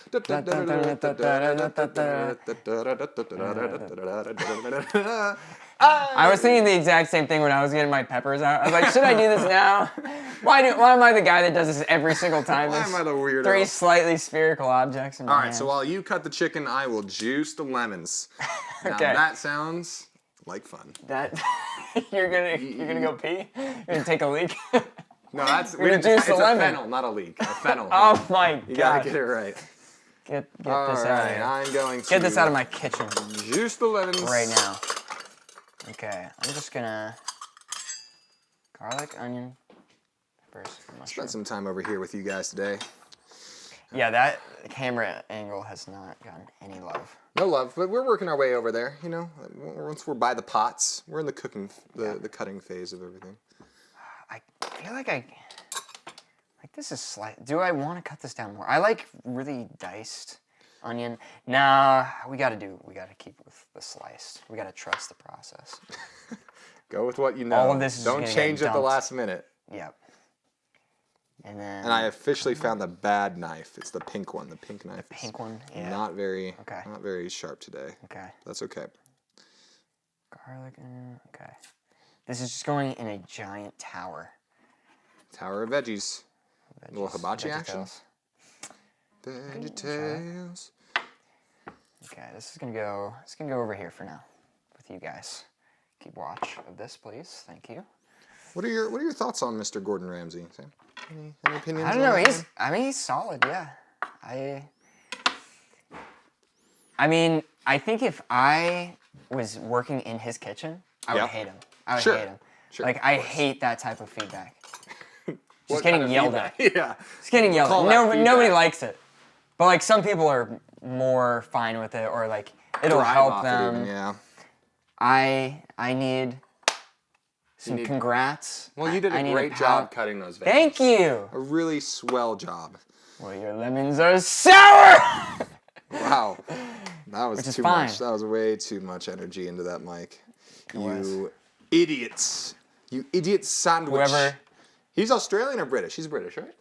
Speaker 2: I was thinking the exact same thing when I was getting my peppers out. I was like, should I do this now? Why am I the guy that does this every single time?
Speaker 1: Why am I the weirdo?
Speaker 2: 3 slightly spherical objects in my
Speaker 1: All right,
Speaker 2: hand.
Speaker 1: so while you cut the chicken, I will juice the lemons. Now
Speaker 2: Okay.
Speaker 1: that sounds like fun.
Speaker 2: That you're gonna go pee? You're gonna take a leak?
Speaker 1: No, that's
Speaker 2: We're gonna juice
Speaker 1: it's
Speaker 2: the
Speaker 1: a
Speaker 2: lemon.
Speaker 1: fennel, not a leak. A fennel.
Speaker 2: Oh my god!
Speaker 1: You gotta get it right.
Speaker 2: Get
Speaker 1: All
Speaker 2: this out of
Speaker 1: right,
Speaker 2: here.
Speaker 1: I'm going to
Speaker 2: Get this out of my kitchen
Speaker 1: juice the lemons
Speaker 2: right now. Okay, I'm just gonna garlic, onion, peppers, mushroom.
Speaker 1: Spent some time over here with you guys today.
Speaker 2: Yeah, that camera angle has not gotten any love.
Speaker 1: No love, but we're working our way over there. You know, once we're by the pots, we're in the cooking, the cutting phase of everything.
Speaker 2: I feel like this is slight. Do I want to cut this down more? I like really diced onion. Nah, we gotta keep with the sliced. We gotta trust the process.
Speaker 1: Go with what you know.
Speaker 2: All of this is
Speaker 1: Don't
Speaker 2: gonna
Speaker 1: change
Speaker 2: get
Speaker 1: at the
Speaker 2: dumped.
Speaker 1: last minute.
Speaker 2: Yep. And then
Speaker 1: And I officially found the bad knife. It's the pink one. The pink knife.
Speaker 2: pink one. Yeah.
Speaker 1: Not very
Speaker 2: Okay.
Speaker 1: Not very sharp today.
Speaker 2: Okay.
Speaker 1: That's okay.
Speaker 2: Garlic. Okay. This is just going in a giant tower.
Speaker 1: Tower of veggies. A little hibachi action.
Speaker 2: VeggieTales. Okay, this is gonna go. It's gonna go over here for now, with you guys. Keep watch of this, please. Thank you.
Speaker 1: What are your thoughts on Mr. Gordon Ramsay, Sam? Any opinions?
Speaker 2: I don't know. He's solid. Yeah. I mean, I think if I was working in his kitchen, I would hate him. I would hate him.
Speaker 1: Sure,
Speaker 2: like, I hate that type of feedback. Just
Speaker 1: What
Speaker 2: getting
Speaker 1: kind of
Speaker 2: yelled
Speaker 1: feedback?
Speaker 2: at.
Speaker 1: Yeah.
Speaker 2: Just getting yelled
Speaker 1: Call
Speaker 2: at.
Speaker 1: that
Speaker 2: Nobody
Speaker 1: feedback.
Speaker 2: likes it. But, like, some people are more fine with it, or, like, it'll
Speaker 1: Thrive
Speaker 2: help
Speaker 1: off it
Speaker 2: them.
Speaker 1: even, yeah.
Speaker 2: I need some
Speaker 1: need-
Speaker 2: congrats.
Speaker 1: Well, you did
Speaker 2: I
Speaker 1: a
Speaker 2: need
Speaker 1: great job cutting those veggies.
Speaker 2: Thank you.
Speaker 1: A really swell job.
Speaker 2: Well, your lemons are sour.
Speaker 1: Wow. That was
Speaker 2: Which is
Speaker 1: too
Speaker 2: fine.
Speaker 1: much. That was way too much energy into that mic.
Speaker 2: was.
Speaker 1: You idiots. You idiot sandwich.
Speaker 2: Whoever.
Speaker 1: He's Australian or British? He's British, right?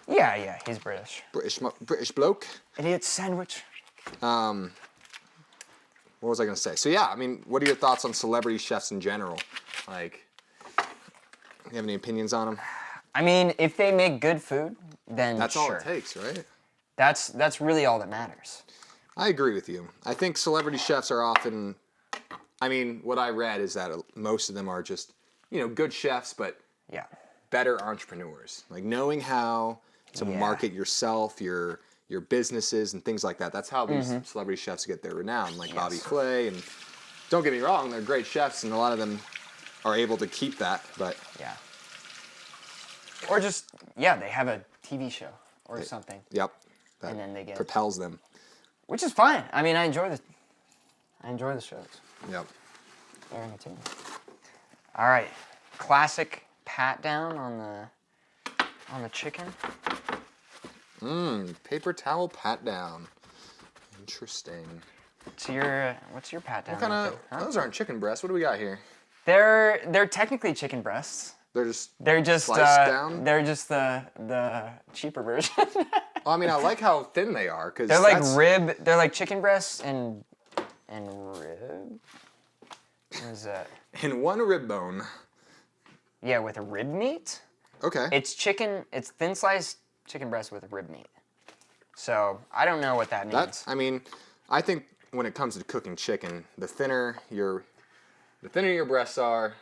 Speaker 2: Yeah, he's British.
Speaker 1: British bloke.
Speaker 2: Idiot sandwich.
Speaker 1: What was I gonna say? So yeah, I mean, what are your thoughts on celebrity chefs in general? Like, you have any opinions on them?
Speaker 2: I mean, if they make good food, then
Speaker 1: That's
Speaker 2: sure.
Speaker 1: all it takes, right?
Speaker 2: That's really all that matters.
Speaker 1: I agree with you. I think celebrity chefs are often, I mean, what I read is that most of them are just, good chefs, but
Speaker 2: Yeah.
Speaker 1: better entrepreneurs. Like knowing how to market yourself, your businesses and things like that. That's how these celebrity chefs get their renown, like Bobby Flay. And don't get me wrong, they're great chefs, and a lot of them are able to keep that. But
Speaker 2: Yeah. Or just, they have a TV show or something,
Speaker 1: yep, that
Speaker 2: and then they get,
Speaker 1: propels them.
Speaker 2: which is fine. I mean, I enjoy the shows.
Speaker 1: Yep.
Speaker 2: They're entertaining. All right, classic pat down on the chicken.
Speaker 1: Paper towel pat down. Interesting.
Speaker 2: What's your pat down?
Speaker 1: What kind of?
Speaker 2: Huh?
Speaker 1: Those aren't chicken breasts. What do we got here?
Speaker 2: They're technically chicken breasts.
Speaker 1: They're just
Speaker 2: Sliced
Speaker 1: down.
Speaker 2: They're just the cheaper version.
Speaker 1: Well, I mean, I like how thin they are because
Speaker 2: They're like rib. They're like chicken breasts and rib. What is that?
Speaker 1: in one rib bone.
Speaker 2: Yeah, with rib meat.
Speaker 1: Okay.
Speaker 2: It's chicken. It's thin sliced chicken breast with rib meat. So I don't know what that means.
Speaker 1: I think when it comes to cooking chicken, the thinner your breasts are,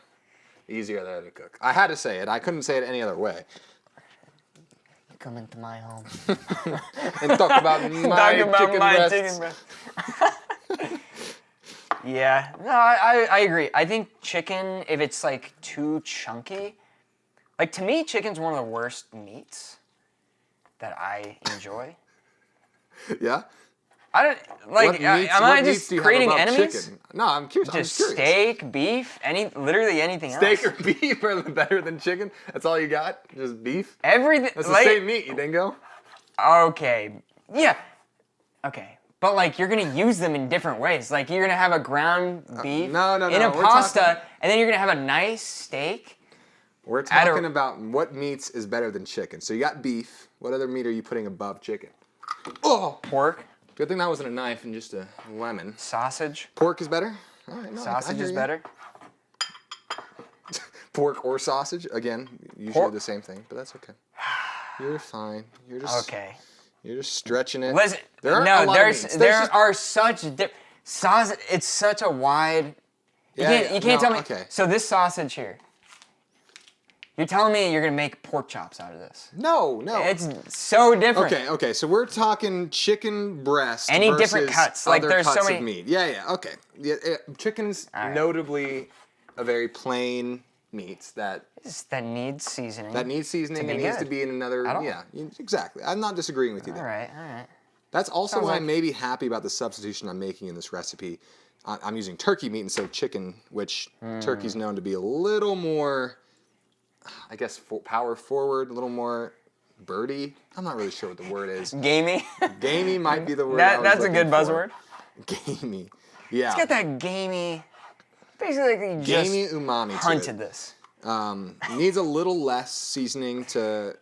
Speaker 1: the easier they're to cook. I had to say it. I couldn't say it any other way.
Speaker 2: You come into my home.
Speaker 1: And talk about my chicken breasts.
Speaker 2: Yeah. No, I agree. I think chicken, if it's like too chunky, like to me, chicken's one of the worst meats that I enjoy.
Speaker 1: Yeah.
Speaker 2: I don't like. Am I just creating enemies?
Speaker 1: Chicken? No, I'm curious.
Speaker 2: Just
Speaker 1: I'm curious.
Speaker 2: steak, beef, literally anything
Speaker 1: Steak
Speaker 2: else.
Speaker 1: or beef are better than chicken? That's all you got? Just beef?
Speaker 2: Everything.
Speaker 1: That's
Speaker 2: like,
Speaker 1: the same meat, you dingo.
Speaker 2: Okay. Yeah. Okay. But like you're gonna use them in different ways. Like you're gonna have a ground beef
Speaker 1: no,
Speaker 2: in a
Speaker 1: we're
Speaker 2: pasta,
Speaker 1: talking-
Speaker 2: and then you're gonna have a nice steak.
Speaker 1: We're talking about what meats is better than chicken. So you got beef. What other meat are you putting above chicken? Oh!
Speaker 2: Pork,
Speaker 1: Good thing that wasn't a knife and just a lemon.
Speaker 2: sausage.
Speaker 1: Pork is better? All right, no, I
Speaker 2: Sausage
Speaker 1: hear
Speaker 2: is
Speaker 1: you.
Speaker 2: better.
Speaker 1: Pork or sausage? Again, usually the same thing, but that's okay. You're fine. You're just stretching it.
Speaker 2: Listen,
Speaker 1: There are a lot of meats.
Speaker 2: there are such sausage. It's such a wide. You can't tell me.
Speaker 1: Okay.
Speaker 2: So this sausage here. You're telling me you're gonna make pork chops out of this?
Speaker 1: No.
Speaker 2: It's so different.
Speaker 1: Okay. So we're talking chicken breast.
Speaker 2: Any
Speaker 1: versus
Speaker 2: different cuts? Like,
Speaker 1: other
Speaker 2: there's so
Speaker 1: cuts
Speaker 2: many-
Speaker 1: of meat. Yeah. Okay. Yeah, chicken's
Speaker 2: right.
Speaker 1: notably a very plain meat that
Speaker 2: That needs seasoning.
Speaker 1: needs seasoning
Speaker 2: be
Speaker 1: and needs
Speaker 2: good.
Speaker 1: to be in another.
Speaker 2: At all.
Speaker 1: Yeah, exactly. I'm not disagreeing with you
Speaker 2: All
Speaker 1: there.
Speaker 2: right.
Speaker 1: That's also
Speaker 2: Sounds
Speaker 1: why
Speaker 2: like-
Speaker 1: I may be happy about the substitution I'm making in this recipe. I'm using turkey meat instead of chicken, which turkey's known to be a little more, I guess, power forward, a little more birdy. I'm not really sure what the word is.
Speaker 2: Gamey.
Speaker 1: Gamey might be the word. I was
Speaker 2: That's a
Speaker 1: looking
Speaker 2: good
Speaker 1: for.
Speaker 2: buzzword.
Speaker 1: Gamey. Yeah.
Speaker 2: It's got that gamey. Basically, like you just
Speaker 1: Gamey umami.
Speaker 2: hunted
Speaker 1: to
Speaker 2: this.
Speaker 1: it. Needs a little less seasoning to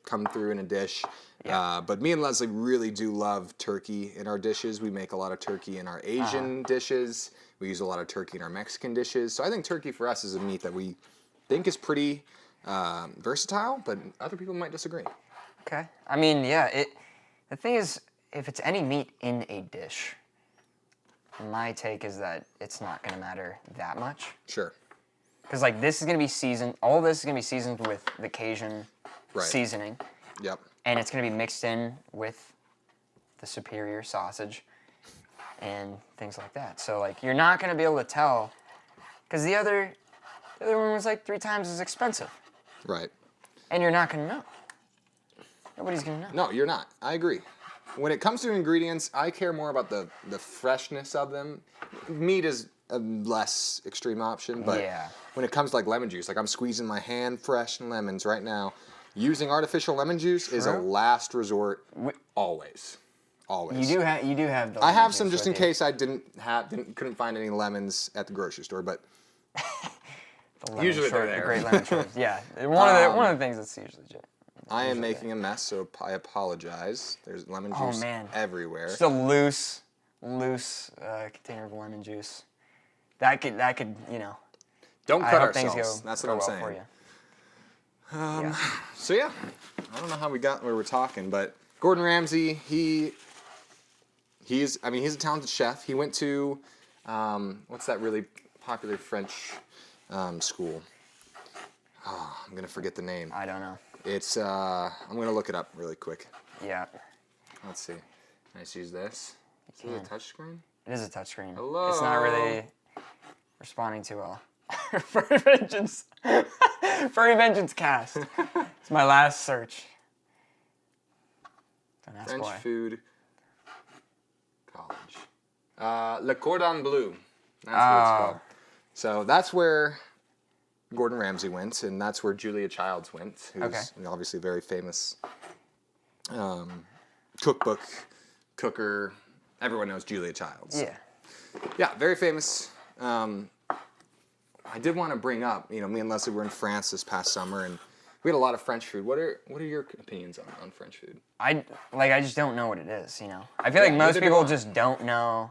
Speaker 1: come through in a dish.
Speaker 2: Yeah.
Speaker 1: But me and Leslie really do love turkey in our dishes. We make a lot of turkey in our Asian dishes. We use a lot of turkey in our Mexican dishes. So I think turkey for us is a meat that we think is pretty versatile, but other people might disagree.
Speaker 2: Okay. I mean, yeah. The thing is, if it's any meat in a dish, my take is that it's not going to matter that much.
Speaker 1: Sure.
Speaker 2: Because like this is going to be seasoned. All of this is going to be seasoned with the Cajun seasoning.
Speaker 1: Yep.
Speaker 2: And it's going to be mixed in with the superior sausage and things like that. So like you're not going to be able to tell, because the other one was like 3 times as expensive.
Speaker 1: Right.
Speaker 2: And you're not going to know. Nobody's going to know.
Speaker 1: No, you're not. I agree. When it comes to ingredients, I care more about the freshness of them. Meat is a less extreme option, but when it comes to like lemon juice, like I'm squeezing my hand fresh lemons right now. Using artificial lemon juice is a last resort. Always. Always.
Speaker 2: You do have the
Speaker 1: I have some just in case I couldn't find any lemons at the grocery store, but usually they're there.
Speaker 2: The great lemon shorts. Yeah, one of the things that's usually.
Speaker 1: I am making a mess, so I apologize. There's lemon juice everywhere.
Speaker 2: Just a loose container of lemon juice. That could
Speaker 1: Don't cut ourselves.
Speaker 2: Things
Speaker 1: That's what I'm saying.
Speaker 2: For you.
Speaker 1: So yeah, I don't know how we got where we're talking, but Gordon Ramsay, he's a talented chef. He went to what's that really popular French school? Oh, I'm gonna forget the name.
Speaker 2: I don't know.
Speaker 1: It's I'm gonna look it up really quick.
Speaker 2: Yeah.
Speaker 1: Let's see. Can I just use this? Is it a touchscreen?
Speaker 2: It is a touchscreen.
Speaker 1: Hello.
Speaker 2: It's not really responding too well. Furry Vengeance. Furry Vengeance cast. It's my last search. Don't ask
Speaker 1: French
Speaker 2: why.
Speaker 1: food college. Le Cordon Bleu. That's what it's called. So that's where Gordon Ramsay went, and that's where Julia Childs went, who's obviously a very famous cookbook cooker. Everyone knows Julia Childs.
Speaker 2: Yeah.
Speaker 1: Yeah, very famous. I did want to bring up, me and Leslie were in France this past summer, and we had a lot of French food. What are your opinions on French food?
Speaker 2: I just don't know what it is, I feel like most people just don't know.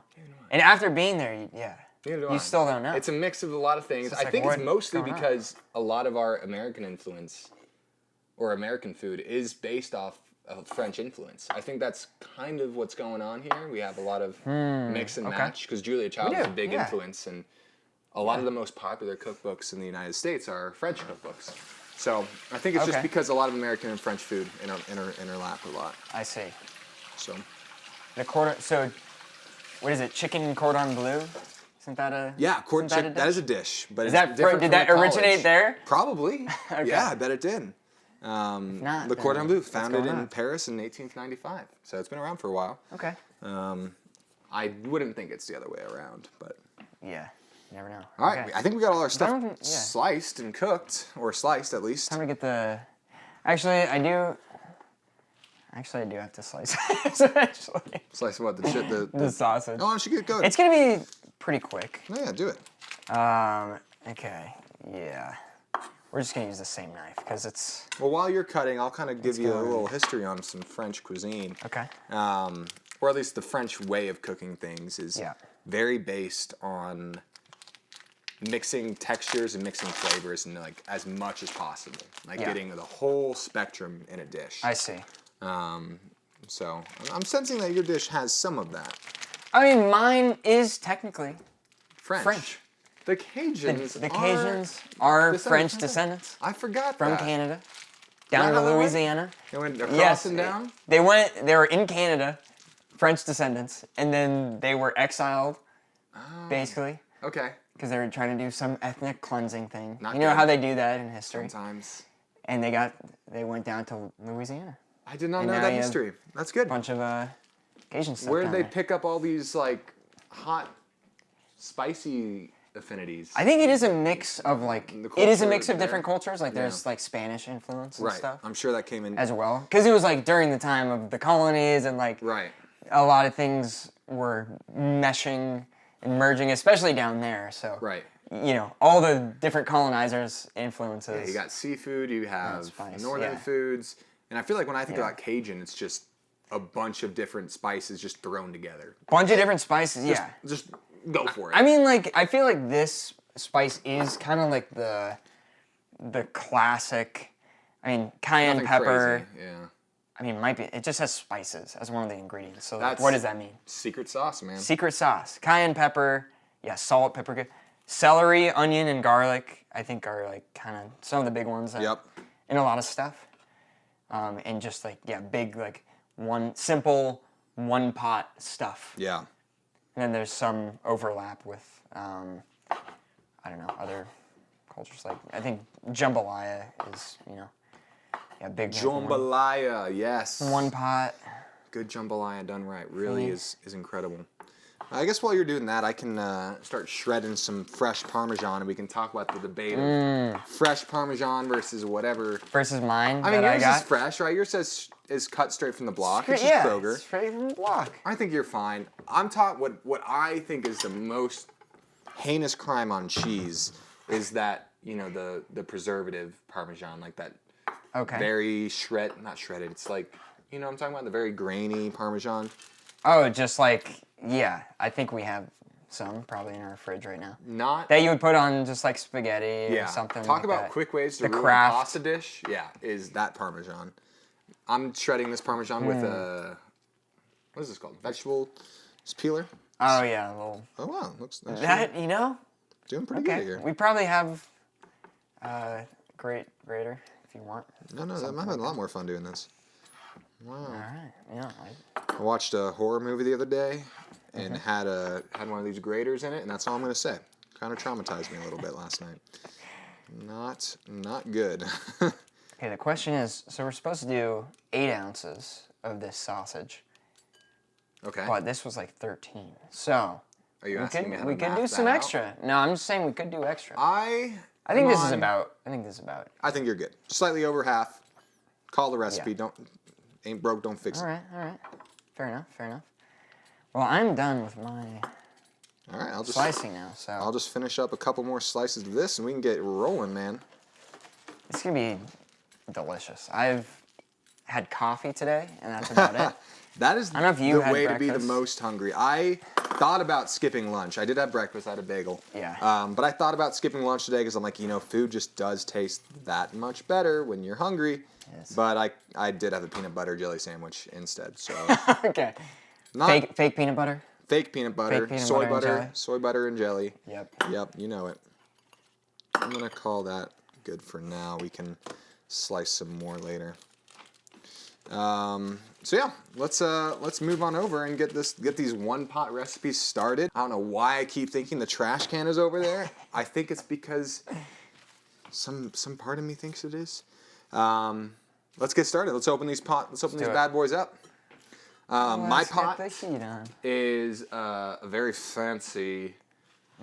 Speaker 2: And after being there, you still don't know.
Speaker 1: It's a mix of a lot of things. I think it's mostly because a lot of our American influence or American food is based off of French influence. I think that's kind of what's going on here. We have a lot of mix and match because Julia Childs is a big influence, and a lot of the most popular cookbooks in the United States are French cookbooks. So I think it's just because a lot of American and French food interlap a lot.
Speaker 2: I see.
Speaker 1: So
Speaker 2: So what is it? Chicken cordon bleu? Isn't that a
Speaker 1: that is a dish, but
Speaker 2: did that originate there?
Speaker 1: Probably. Yeah, I bet it did. Le Cordon Bleu, founded in Paris in 1895, so it's been around for a while.
Speaker 2: Okay.
Speaker 1: I wouldn't think it's the other way around, but
Speaker 2: yeah, you never know.
Speaker 1: All right, I think we got all our stuff sliced and cooked, or sliced at least.
Speaker 2: Time to get the. Actually, I do have to slice it eventually.
Speaker 1: Slice what? The
Speaker 2: sausage.
Speaker 1: Oh, why don't you get going?
Speaker 2: It's gonna be pretty quick.
Speaker 1: Oh, yeah, do it.
Speaker 2: Okay. Yeah. We're just gonna use the same knife because it's.
Speaker 1: Well, while you're cutting, I'll kind of give you a little history on some French cuisine.
Speaker 2: Okay.
Speaker 1: Or at least the French way of cooking things is very based on mixing textures and mixing flavors and like as much as possible, like getting the whole spectrum in a dish.
Speaker 2: I see.
Speaker 1: So I'm sensing that your dish has some of that.
Speaker 2: I mean, mine is technically
Speaker 1: French. The Cajuns.
Speaker 2: The Cajuns are French descendants.
Speaker 1: I forgot
Speaker 2: from Canada, down to Louisiana.
Speaker 1: They went across and down.
Speaker 2: They were in Canada, French descendants, and then they were exiled, basically.
Speaker 1: Okay.
Speaker 2: Because they were trying to do some ethnic cleansing thing. You know how they do that in history.
Speaker 1: Sometimes.
Speaker 2: And they went down to Louisiana.
Speaker 1: I did not know that history. That's good.
Speaker 2: A bunch of Cajun stuff.
Speaker 1: Where did they pick up all these like hot, spicy affinities?
Speaker 2: I think it is a mix of it is a mix of different cultures. Like there's like Spanish influence and stuff.
Speaker 1: I'm sure that came in
Speaker 2: as well. Because it was like during the time of the colonies and like a lot of things were meshing and merging, especially down there. So all the different colonizers' influences.
Speaker 1: Yeah, you got seafood. You have northern foods. And I feel like when I think about Cajun, it's just a bunch of different spices just thrown together.
Speaker 2: Bunch of different spices,
Speaker 1: just go for it.
Speaker 2: I mean, like, I feel like this spice is kind of like the classic. I mean, cayenne
Speaker 1: Nothing
Speaker 2: pepper.
Speaker 1: crazy, yeah.
Speaker 2: I mean, might be. It just has spices as one of the ingredients. So, like,
Speaker 1: That's
Speaker 2: what does that mean?
Speaker 1: secret sauce, man.
Speaker 2: Secret sauce, cayenne pepper. Yeah, salt, pepper, celery, onion, and garlic. I think are like kind of some of the big ones.
Speaker 1: Yep.
Speaker 2: In a lot of stuff. And just like big like simple one pot stuff.
Speaker 1: Yeah.
Speaker 2: And then there's some overlap with I don't know, other cultures. Like I think jambalaya is big.
Speaker 1: Jambalaya, yes.
Speaker 2: One pot.
Speaker 1: Good jambalaya done right really is incredible. I guess while you're doing that, I can start shredding some fresh Parmesan, and we can talk about the debate of fresh Parmesan versus whatever.
Speaker 2: Versus mine.
Speaker 1: I mean,
Speaker 2: that
Speaker 1: yours
Speaker 2: I got.
Speaker 1: is fresh, right? Yours is cut straight from the block. It's just Kroger.
Speaker 2: Straight from the block.
Speaker 1: I think you're fine. I'm taught what I think is the most heinous crime on cheese is that the preservative Parmesan, like that.
Speaker 2: Okay.
Speaker 1: Very not shredded. It's like what I'm talking about, the very grainy Parmesan.
Speaker 2: Oh, just like. Yeah, I think we have some probably in our fridge right now.
Speaker 1: Not
Speaker 2: that you would put on just like spaghetti or something.
Speaker 1: Talk
Speaker 2: like
Speaker 1: about
Speaker 2: that.
Speaker 1: quick ways to ruin a pasta dish. Yeah, is that Parmesan. I'm shredding this Parmesan with a what is this called? Vegetable peeler.
Speaker 2: Oh yeah, a little.
Speaker 1: Oh wow, looks
Speaker 2: that
Speaker 1: doing pretty good here.
Speaker 2: We probably have grater if you want.
Speaker 1: No, I'm having a lot more fun doing this. Wow.
Speaker 2: All right. Yeah.
Speaker 1: I watched a horror movie the other day and had one of these graters in it, and that's all I'm going to say. Kind of traumatized me a little bit last night. Not good.
Speaker 2: Okay, the question is, so we're supposed to do 8 ounces of this sausage.
Speaker 1: Okay.
Speaker 2: But this was like 13. So
Speaker 1: are you asking me how to
Speaker 2: we could
Speaker 1: math
Speaker 2: do some
Speaker 1: that
Speaker 2: extra. No, I'm just saying we could do extra.
Speaker 1: I
Speaker 2: think this is about.
Speaker 1: I think you're good. Slightly over half. Call the recipe.
Speaker 2: Yeah.
Speaker 1: Ain't broke, don't fix it.
Speaker 2: All right. Fair enough. Well, I'm done with my
Speaker 1: all right,
Speaker 2: slicing now, so.
Speaker 1: I'll just finish up a couple more slices of this, and we can get rolling, man.
Speaker 2: It's going to be delicious. I've had coffee today, and that's about it.
Speaker 1: That is
Speaker 2: I don't know if you
Speaker 1: the
Speaker 2: had
Speaker 1: way
Speaker 2: breakfast.
Speaker 1: to be the most hungry. I thought about skipping lunch. I did have breakfast. I had a bagel.
Speaker 2: Yeah.
Speaker 1: But I thought about skipping lunch today because I'm like, food just does taste that much better when you're hungry.
Speaker 2: Yes.
Speaker 1: But I did have a peanut butter jelly sandwich instead. So
Speaker 2: okay. Fake peanut butter?
Speaker 1: Fake peanut butter, soy butter and jelly.
Speaker 2: Yep,
Speaker 1: you know it. I'm gonna call that good for now. We can slice some more later. So yeah, let's move on over and get these one pot recipes started. I don't know why I keep thinking the trash can is over there. I think it's because some part of me thinks it is. Let's get started. Let's open these bad boys up. My pot is a very fancy,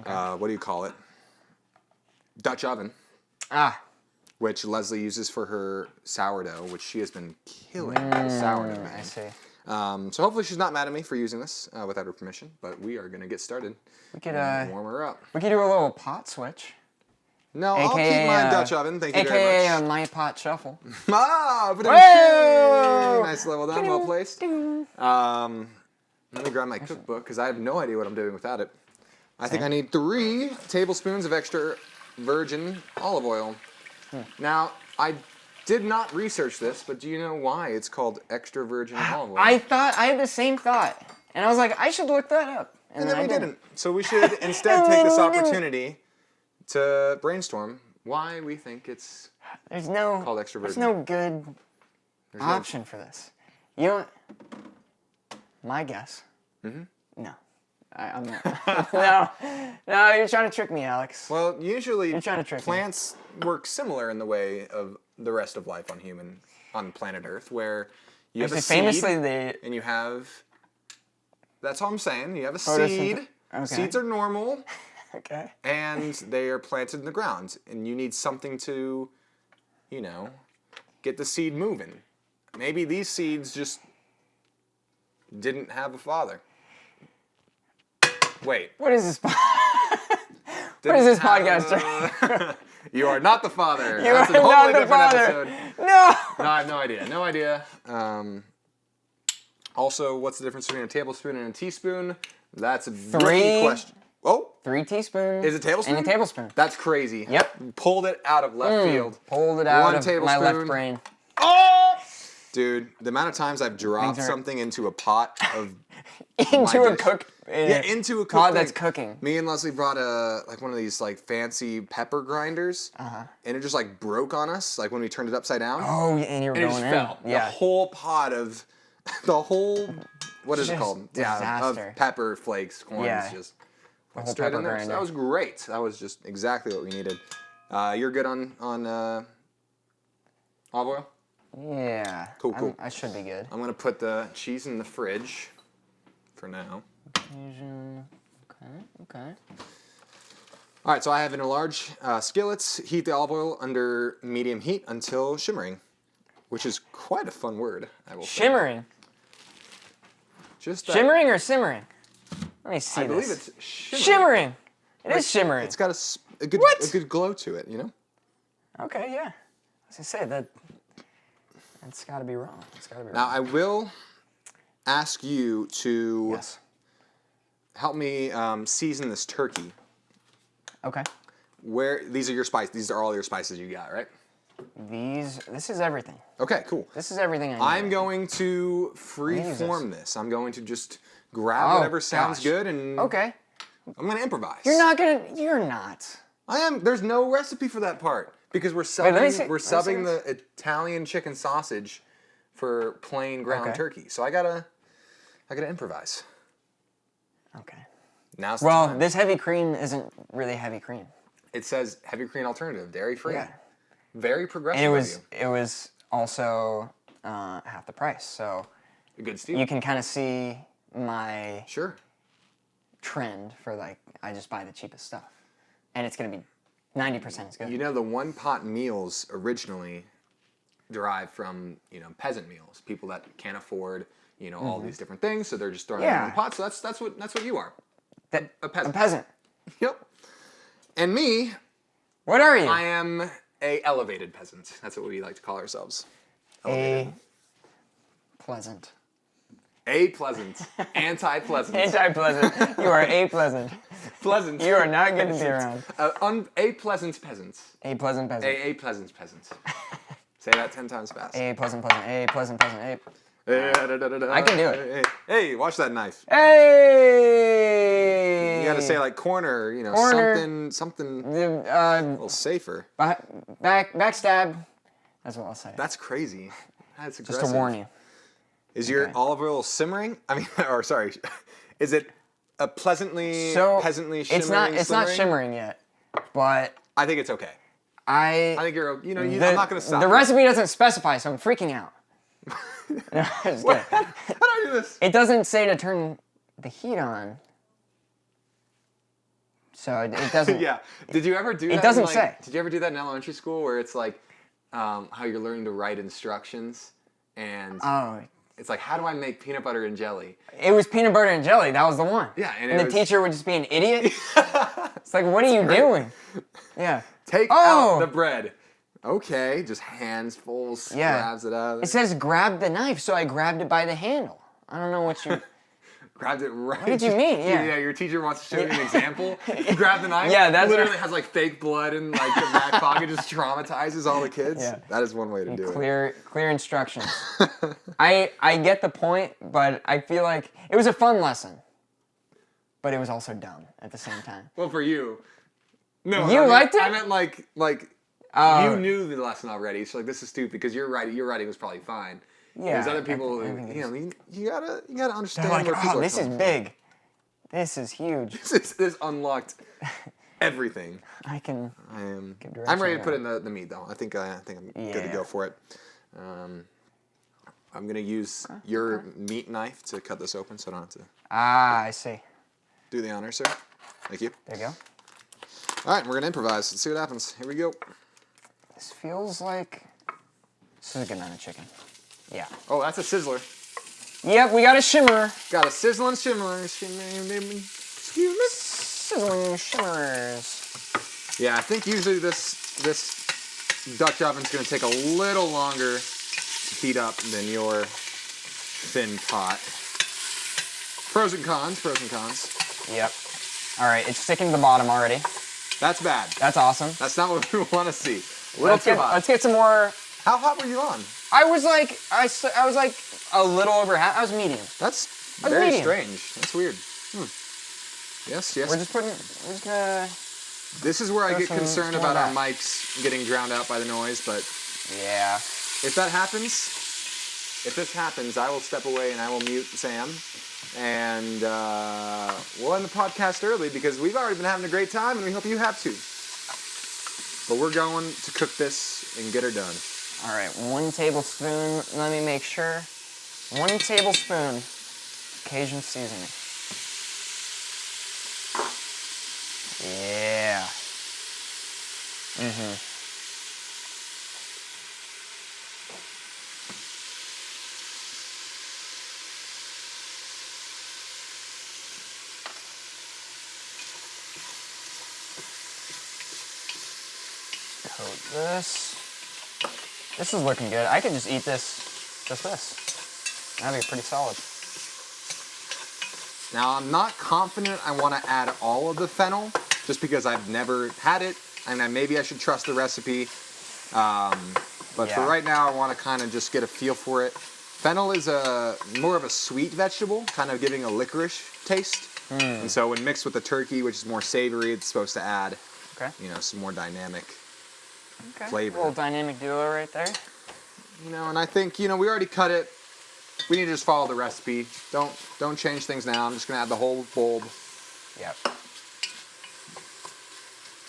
Speaker 1: what do you call it? Dutch oven. Which Leslie uses for her sourdough, which she has been killing the sourdough, man.
Speaker 2: I see.
Speaker 1: So hopefully she's not mad at me for using this without her permission, but we are going to get started.
Speaker 2: We could
Speaker 1: warm her up.
Speaker 2: We could do a little pot switch.
Speaker 1: No, AKA, I'll keep my Dutch oven. Thank you very much.
Speaker 2: AKA my pot shuffle.
Speaker 1: Nice level down, well placed. Let me grab my cookbook because I have no idea what I'm doing without it. I think I need 3 tablespoons of extra virgin olive oil. Now, I did not research this, but do you know why it's called extra virgin olive oil?
Speaker 2: I had the same thought, and I was like, I should look that up.
Speaker 1: And then we didn't. So we should instead take this opportunity to brainstorm why we think it's called extra virgin.
Speaker 2: There's no good option for this. You know what? My guess. No. I'm not. No, you're trying to trick me, Alex.
Speaker 1: Well, usually
Speaker 2: you're trying to trick
Speaker 1: plants work similar in the way of the rest of life on planet Earth, where you have a seed, and you have. That's all I'm saying. You have a seed.
Speaker 2: Okay.
Speaker 1: Seeds are normal.
Speaker 2: Okay.
Speaker 1: And they are planted in the ground, and you need something to, get the seed moving. Maybe these seeds just didn't have a father. Wait.
Speaker 2: What is this? What is this podcast?
Speaker 1: You are not the father.
Speaker 2: You are not the father.
Speaker 1: Episode.
Speaker 2: No,
Speaker 1: I have no idea. No idea. Also, what's the difference between a tablespoon and a teaspoon? That's a rookie question. Oh,
Speaker 2: 3 teaspoons.
Speaker 1: is it a tablespoon?
Speaker 2: And a tablespoon.
Speaker 1: That's crazy.
Speaker 2: Yep.
Speaker 1: Pulled it out of left field.
Speaker 2: Pulled it out
Speaker 1: 1
Speaker 2: of
Speaker 1: tablespoon.
Speaker 2: my left brain.
Speaker 1: Oh! Dude, the amount of times I've dropped
Speaker 2: Things are-
Speaker 1: something into a pot of
Speaker 2: Into
Speaker 1: my
Speaker 2: a
Speaker 1: dish.
Speaker 2: cook.
Speaker 1: Yeah, into a
Speaker 2: pot
Speaker 1: cook
Speaker 2: that's
Speaker 1: thing.
Speaker 2: cooking.
Speaker 1: Me and Leslie brought one of these like fancy pepper grinders, and it just like broke on us like when we turned it upside down.
Speaker 2: Oh, and you were
Speaker 1: And it
Speaker 2: going
Speaker 1: just
Speaker 2: in.
Speaker 1: fell. The
Speaker 2: Yeah.
Speaker 1: whole pot of the whole what is it
Speaker 2: Just
Speaker 1: called?
Speaker 2: disaster.
Speaker 1: Of pepper flakes, corns,
Speaker 2: Yeah.
Speaker 1: just went
Speaker 2: whole
Speaker 1: straight
Speaker 2: pepper
Speaker 1: in there. So
Speaker 2: grinder.
Speaker 1: that was great. That was just exactly what we needed. You're good on olive oil?
Speaker 2: Yeah.
Speaker 1: Cool.
Speaker 2: I should be good.
Speaker 1: I'm gonna put the cheese in the fridge for now.
Speaker 2: Asian. Okay.
Speaker 1: All right, so I have in a large skillet, heat the olive oil under medium heat until shimmering, which is quite a fun word, I will say.
Speaker 2: Shimmering.
Speaker 1: Just that,
Speaker 2: Shimmering or simmering? Let me see
Speaker 1: I
Speaker 2: this.
Speaker 1: believe it's shimmering.
Speaker 2: Shimmering. It is shimmering.
Speaker 1: It's got a good
Speaker 2: What?
Speaker 1: a good glow to it, you know?
Speaker 2: Okay, yeah. As I say, that's got to be wrong. It's got to be wrong.
Speaker 1: Now, I will ask you to
Speaker 2: Yes.
Speaker 1: help me season this turkey.
Speaker 2: Okay.
Speaker 1: These are your spices. These are all your spices you got, right?
Speaker 2: This is everything.
Speaker 1: Okay, cool.
Speaker 2: This is everything I need.
Speaker 1: I'm going to freeform this. I'm going to just grab whatever sounds
Speaker 2: gosh.
Speaker 1: good and
Speaker 2: Okay.
Speaker 1: I'm going to improvise.
Speaker 2: You're not.
Speaker 1: I am. There's no recipe for that part because we're
Speaker 2: let me
Speaker 1: subbing.
Speaker 2: see-
Speaker 1: We're
Speaker 2: let me see
Speaker 1: subbing
Speaker 2: this.
Speaker 1: the Italian chicken sausage for plain ground
Speaker 2: Okay.
Speaker 1: turkey. So I gotta improvise.
Speaker 2: Okay.
Speaker 1: Now's the
Speaker 2: Well,
Speaker 1: time.
Speaker 2: this heavy cream isn't really heavy cream.
Speaker 1: It says heavy cream alternative, dairy free.
Speaker 2: Yeah.
Speaker 1: Very progressive.
Speaker 2: And
Speaker 1: of
Speaker 2: it was also half the price. So
Speaker 1: you. A good steal.
Speaker 2: you can kind of see my
Speaker 1: Sure.
Speaker 2: trend for like I just buy the cheapest stuff, and it's gonna be 90% as good.
Speaker 1: You know, the one pot meals originally derived from peasant meals, people that can't afford all these different things, so they're just throwing it in
Speaker 2: Yeah.
Speaker 1: one pot. So that's what you are.
Speaker 2: That,
Speaker 1: A peasant.
Speaker 2: A peasant.
Speaker 1: Yep. And me,
Speaker 2: What are you?
Speaker 1: I am a elevated peasant. That's what we like to call ourselves.
Speaker 2: A pleasant.
Speaker 1: A pleasant. Anti-pleasant.
Speaker 2: Anti-pleasant. You are a pleasant.
Speaker 1: Pleasant.
Speaker 2: You are not good to be around.
Speaker 1: A pleasant peasant.
Speaker 2: A pleasant peasant.
Speaker 1: A pleasant peasant. Say that 10 times fast.
Speaker 2: A pleasant peasant. A pleasant peasant. A.
Speaker 1: I
Speaker 2: can do it.
Speaker 1: Hey, watch that knife.
Speaker 2: Hey!
Speaker 1: You gotta say like corner,
Speaker 2: Corner.
Speaker 1: something a
Speaker 2: The,
Speaker 1: little safer.
Speaker 2: backstab. That's what I'll say.
Speaker 1: That's crazy. That's aggressive.
Speaker 2: Just to warn you.
Speaker 1: Is your olive oil simmering? I mean, or sorry, is it a pleasantly,
Speaker 2: So
Speaker 1: peasantly shimmering?
Speaker 2: it's not shimmering yet, but
Speaker 1: I think it's okay.
Speaker 2: I
Speaker 1: think you're, I'm not gonna stop.
Speaker 2: The
Speaker 1: you.
Speaker 2: recipe doesn't specify, so I'm freaking out. No, I'm just kidding.
Speaker 1: How do I do this?
Speaker 2: It doesn't say to turn the heat on, so it doesn't.
Speaker 1: Yeah. Did you ever do that?
Speaker 2: It doesn't
Speaker 1: in, like,
Speaker 2: say.
Speaker 1: Did you ever do that in elementary school where it's like how you're learning to write instructions and
Speaker 2: Oh,
Speaker 1: it's like, how do I make peanut butter and jelly?
Speaker 2: it was peanut butter and jelly. That was the one.
Speaker 1: Yeah, and
Speaker 2: and
Speaker 1: it
Speaker 2: the
Speaker 1: was-
Speaker 2: teacher would just be an idiot. It's like, what are you doing? Yeah.
Speaker 1: Take
Speaker 2: Oh!
Speaker 1: out the bread. Okay, just handsfuls,
Speaker 2: Yeah.
Speaker 1: grabs it out of
Speaker 2: It
Speaker 1: there.
Speaker 2: says grab the knife, so I grabbed it by the handle. I don't know what you.
Speaker 1: Grabbed it right.
Speaker 2: What did you mean? Yeah.
Speaker 1: Yeah, your teacher wants to show you an example. You grab the knife.
Speaker 2: Yeah, that's
Speaker 1: literally
Speaker 2: right.
Speaker 1: has like fake blood in like the back pocket, just traumatizes all the kids.
Speaker 2: Yeah.
Speaker 1: That is one way to do it.
Speaker 2: Clear instructions. I get the point, but I feel like it was a fun lesson, but it was also dumb at the same time.
Speaker 1: Well, for you. No,
Speaker 2: You liked it?
Speaker 1: I meant like you knew the lesson already, so like this is stupid because your writing was probly fine.
Speaker 2: Yeah,
Speaker 1: There's other people
Speaker 2: I
Speaker 1: who,
Speaker 2: think
Speaker 1: you gotta understand
Speaker 2: They're like,
Speaker 1: where people
Speaker 2: oh,
Speaker 1: are
Speaker 2: this is
Speaker 1: coming
Speaker 2: big. This is huge.
Speaker 1: from. This unlocked everything.
Speaker 2: I can.
Speaker 1: I'm
Speaker 2: direction
Speaker 1: ready to
Speaker 2: there.
Speaker 1: put in the meat though. I think I'm good to
Speaker 2: Yeah.
Speaker 1: go for it. I'm gonna use your meat knife to cut this open, so I don't have to
Speaker 2: I see.
Speaker 1: do the honor, sir. Thank you.
Speaker 2: There you go.
Speaker 1: All right, we're gonna improvise. Let's see what happens. Here we go.
Speaker 2: This feels like. This is a good amount of chicken. Yeah.
Speaker 1: Oh, that's a sizzler.
Speaker 2: Yep, we got a shimmer.
Speaker 1: Got a sizzling shimmer. Excuse me.
Speaker 2: Sizzling shimmers.
Speaker 1: Yeah, I think usually this Dutch oven's gonna take a little longer to heat up than your thin pot. Pros and cons.
Speaker 2: Yep. All right, it's sticking to the bottom already.
Speaker 1: That's bad.
Speaker 2: That's awesome.
Speaker 1: That's not what we want to see. A little too hot.
Speaker 2: Let's get some more.
Speaker 1: How hot were you on?
Speaker 2: I was like a little over half. I was medium.
Speaker 1: That's very strange. That's weird. Yes.
Speaker 2: We're just gonna.
Speaker 1: This is where I get concerned about our mics getting drowned out by the noise, but
Speaker 2: yeah.
Speaker 1: If this happens, I will step away and I will mute Sam, and we'll end the podcast early because we've already been having a great time, and we hope you have too. But we're going to cook this and get her done.
Speaker 2: All right, 1 tablespoon. Let me make sure. 1 tablespoon Cajun seasoning. Yeah. Coat this. This is looking good. I could just eat this, just this. That'd be pretty solid.
Speaker 1: Now, I'm not confident I want to add all of the fennel, just because I've never had it, and maybe I should trust the recipe. But for right now, I want to kind of just get a feel for it. Fennel is more of a sweet vegetable, kind of giving a licorice taste. And so when mixed with the turkey, which is more savory, it's supposed to add, some more dynamic flavor.
Speaker 2: A little dynamic duo right there.
Speaker 1: And I think, we already cut it. We need to just follow the recipe. Don't change things now. I'm just gonna add the whole bulb.
Speaker 2: Yep.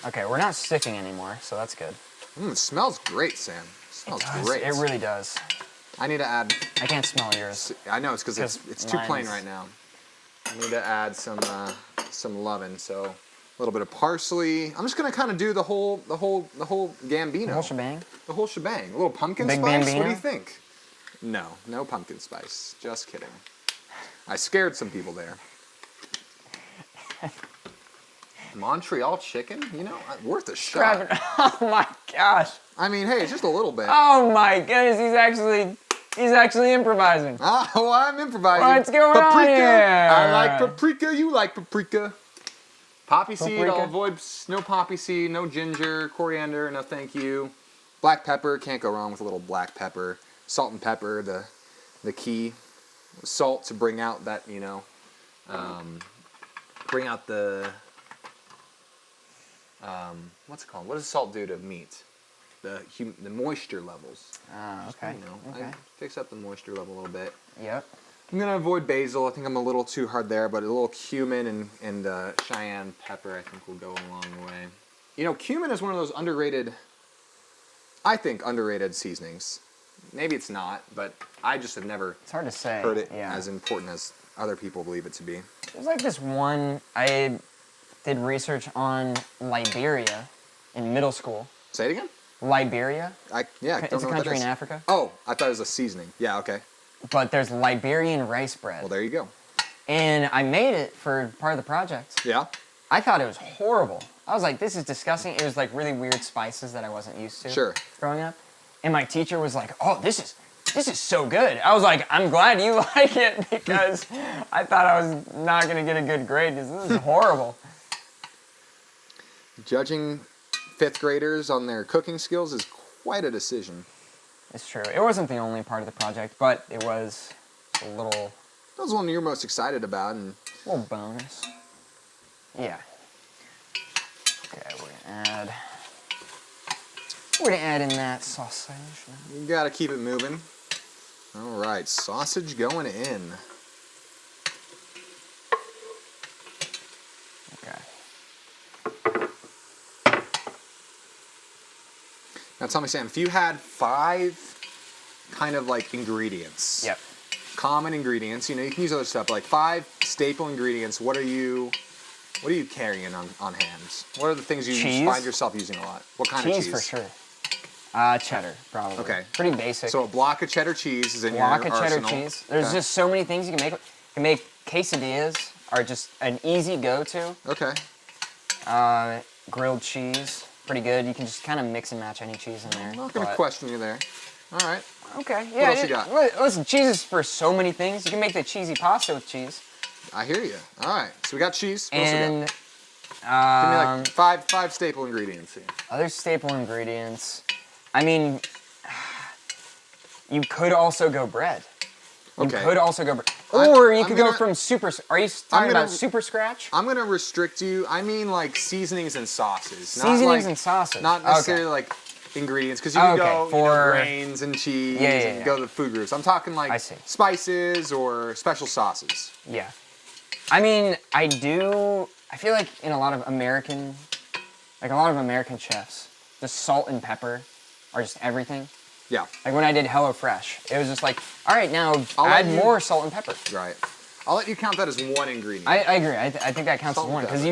Speaker 2: Okay, we're not sticking anymore, so that's good.
Speaker 1: It smells great, Sam. It smells great.
Speaker 2: It really does.
Speaker 1: I need to add.
Speaker 2: I can't smell yours.
Speaker 1: I know it's because it's too plain right now. I need to add some lovin'. So a little bit of parsley. I'm just gonna kind of do the whole gambino.
Speaker 2: The whole shebang.
Speaker 1: The whole shebang. A little pumpkin
Speaker 2: Big
Speaker 1: spice.
Speaker 2: Bambino?
Speaker 1: What do you think? No pumpkin spice. Just kidding. I scared some people there. Montreal chicken, worth a shot.
Speaker 2: Oh my gosh.
Speaker 1: I mean, hey, it's just a little bit.
Speaker 2: Oh my goodness, he's actually improvising.
Speaker 1: Oh, I'm improvising.
Speaker 2: What's going on here?
Speaker 1: I like paprika, you like paprika. Poppy seed, I'll avoid no poppy seed, no ginger, coriander, no thank you. Black pepper, can't go wrong with a little black pepper. Salt and pepper, the key. Salt to bring out that, bring out the, what's it called? What does salt do to meat? The moisture levels.
Speaker 2: Okay.
Speaker 1: I fix up the moisture level a little bit.
Speaker 2: Yep.
Speaker 1: I'm gonna avoid basil. I think I'm a little too hard there, but a little cumin and cayenne pepper I think will go a long way. Cumin is one of those underrated seasonings. Maybe it's not, but I just have never
Speaker 2: It's hard to say.
Speaker 1: heard it as important as other people believe it to be.
Speaker 2: There's like this one, I did research on Liberia in middle school.
Speaker 1: Say it again?
Speaker 2: Liberia.
Speaker 1: It's
Speaker 2: a country in Africa.
Speaker 1: Oh, I thought it was a seasoning. Yeah, okay.
Speaker 2: But there's Liberian rice bread.
Speaker 1: Well, there you go.
Speaker 2: And I made it for part of the project.
Speaker 1: Yeah?
Speaker 2: I thought it was horrible. I was like, this is disgusting. It was like really weird spices that I wasn't used to growing up. And my teacher was like, oh, this is so good. I was like, I'm glad you like it because I thought I was not going to get a good grade because this is horrible.
Speaker 1: Judging 5th graders on their cooking skills is quite a decision.
Speaker 2: It's true. It wasn't the only part of the project, but it was a little...
Speaker 1: That was one you're most excited about. And
Speaker 2: a little bonus. Yeah. Okay, we're gonna add in that sausage.
Speaker 1: You gotta keep it moving. All right, sausage going in.
Speaker 2: Okay.
Speaker 1: Now tell me, Sam, if you had 5 kind of like ingredients.
Speaker 2: Yep.
Speaker 1: Common ingredients, you can use other stuff, but like 5 staple ingredients, what are you carrying on hand? What are the things you find yourself using a lot? What kind of cheese?
Speaker 2: Cheese for sure. Cheddar, probably.
Speaker 1: Okay.
Speaker 2: Pretty basic.
Speaker 1: So a block of cheddar cheese is in your arsenal.
Speaker 2: Block of cheddar cheese. There's just so many things you can make. You can make quesadillas, are just an easy go-to.
Speaker 1: Okay.
Speaker 2: Grilled cheese, pretty good. You can just kind of mix and match any cheese in there.
Speaker 1: I'm not going to question you there. All right.
Speaker 2: Okay.
Speaker 1: Yeah. What else you got?
Speaker 2: Listen, cheese is for so many things. You can make the cheesy pasta with cheese.
Speaker 1: I hear you. All right. So we got cheese. What else we got? Give me like five staple ingredients here.
Speaker 2: Other staple ingredients. I mean, you could also go bread. You could also go bread. Or you could go from super... Are you talking about super scratch?
Speaker 1: I'm going to restrict you. I mean like seasonings and sauces.
Speaker 2: Seasonings and sauces.
Speaker 1: Not necessarily like ingredients, because you can go
Speaker 2: for
Speaker 1: grains and cheese and go to the food groups. I'm talking like spices or special sauces.
Speaker 2: Yeah. I mean, I feel like in a lot of American chefs, the salt and pepper are just everything.
Speaker 1: Yeah.
Speaker 2: Like when I did HelloFresh, it was just like, all right, now add more salt and pepper.
Speaker 1: Right. I'll let you count that as one ingredient.
Speaker 2: I agree. I think that counts as one, because you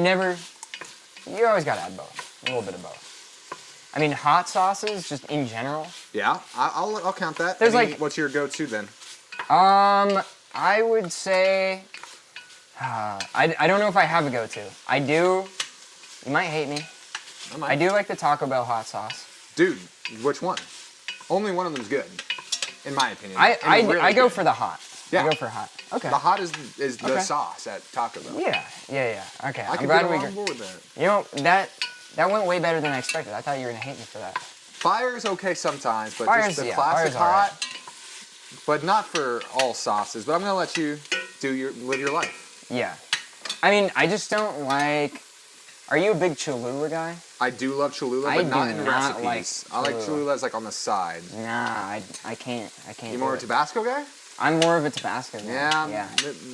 Speaker 2: always got to add both. A little bit of both. I mean, hot sauces, just in general.
Speaker 1: Yeah, I'll count that.
Speaker 2: There's like...
Speaker 1: What's your go-to then?
Speaker 2: I would say... I don't know if I have a go-to. I do... You might hate me. I do like the Taco Bell hot sauce.
Speaker 1: Dude, which one? Only one of them's good, in my opinion.
Speaker 2: I go for the hot.
Speaker 1: Yeah.
Speaker 2: I go for hot. Okay.
Speaker 1: The hot is the sauce at Taco Bell.
Speaker 2: Yeah. Okay.
Speaker 1: I'm glad we on board with that.
Speaker 2: You know, that went way better than I expected. I thought you were gonna hate me for that.
Speaker 1: Fire is okay sometimes, but
Speaker 2: Fire's,
Speaker 1: just the classic
Speaker 2: hot,
Speaker 1: but not for all sauces. But I'm gonna let you live your life.
Speaker 2: Yeah. I mean, I just don't like... Are you a big Cholula guy?
Speaker 1: I do love Cholula, but not in recipes. I like Cholula as like on the side.
Speaker 2: Nah, I can't.
Speaker 1: You more of a Tabasco guy?
Speaker 2: I'm more of a Tabasco guy.
Speaker 1: Yeah.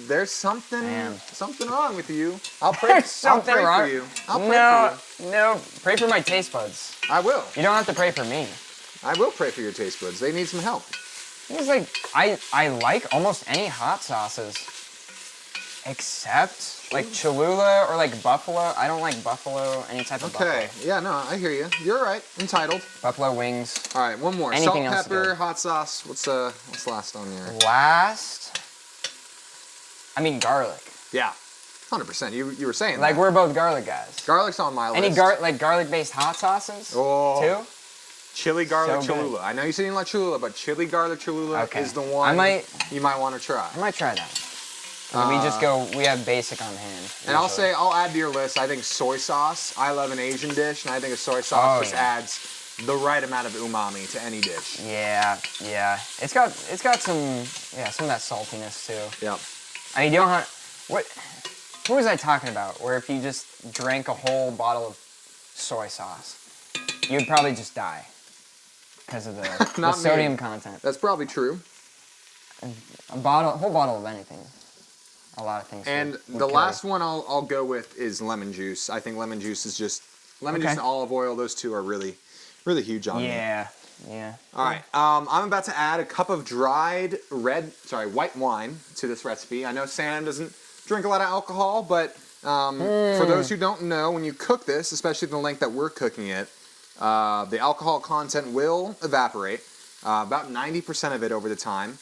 Speaker 1: There's something wrong with you. I'll pray.
Speaker 2: There's something wrong.
Speaker 1: For you. I'll pray for you.
Speaker 2: No. Pray for my taste buds.
Speaker 1: I will.
Speaker 2: You don't have to pray for me.
Speaker 1: I will pray for your taste buds. They need some help.
Speaker 2: It's like I like almost any hot sauces, except like Cholula or like buffalo. I don't like buffalo, any type of buffalo.
Speaker 1: Okay, yeah, no, I hear you. You're right, entitled.
Speaker 2: Buffalo wings.
Speaker 1: All right, one more.
Speaker 2: Anything
Speaker 1: Salt,
Speaker 2: else
Speaker 1: pepper, hot sauce. What's last on here?
Speaker 2: Last? I mean garlic.
Speaker 1: Yeah, 100%. You were saying
Speaker 2: like
Speaker 1: that.
Speaker 2: We're both garlic guys.
Speaker 1: Garlic's on my list.
Speaker 2: Any garlic-based hot sauces?
Speaker 1: Oh.
Speaker 2: Too?
Speaker 1: Chili garlic
Speaker 2: So
Speaker 1: Cholula. I know you said you didn't like Cholula, but chili garlic Cholula is the one you might want to try.
Speaker 2: I might try that. We have basic on hand.
Speaker 1: And I'll add to your list, I think soy sauce. I love an Asian dish, and I think a soy sauce adds the right amount of umami to any dish.
Speaker 2: Yeah. It's got some of that saltiness too.
Speaker 1: Yeah.
Speaker 2: I mean, you don't have, who was I talking about? Where if you just drank a whole bottle of soy sauce, you'd probably just die because of the sodium content.
Speaker 1: That's probably true.
Speaker 2: A whole bottle of anything. A lot of things.
Speaker 1: And the last one I'll go with is lemon juice. I think lemon juice is just juice and olive oil. Those two are really, really huge on me.
Speaker 2: Yeah.
Speaker 1: All right. I'm about to add a cup of dried white wine to this recipe. I know Sam doesn't drink a lot of alcohol, but for those who don't know, when you cook this, especially the length that we're cooking it, the alcohol content will evaporate, about 90% of it over the time.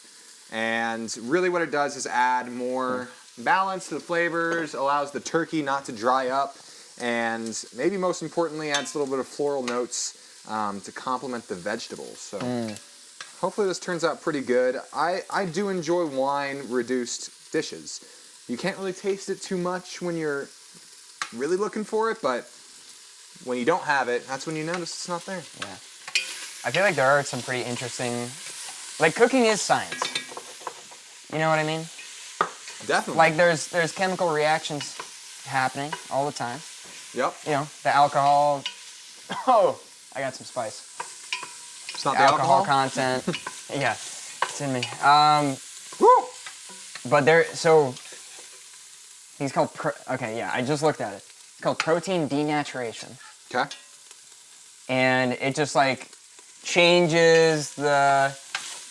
Speaker 1: And really what it does is add more balance to the flavors, allows the turkey not to dry up, and maybe most importantly adds a little bit of floral notes to complement the vegetables. So hopefully this turns out pretty good. I do enjoy wine-reduced dishes. You can't really taste it too much when you're really looking for it, but when you don't have it, that's when you notice it's not there.
Speaker 2: Yeah. I feel like there are some pretty interesting... Like, cooking is science. You know what I mean?
Speaker 1: Definitely.
Speaker 2: Like, there's chemical reactions happening all the time.
Speaker 1: Yep.
Speaker 2: You know, the alcohol... Oh, I got some spice.
Speaker 1: It's not
Speaker 2: the alcohol content. Yeah, it's in me. But so... He's called... I just looked at it. It's called protein denaturation.
Speaker 1: Okay.
Speaker 2: And it just, like, changes the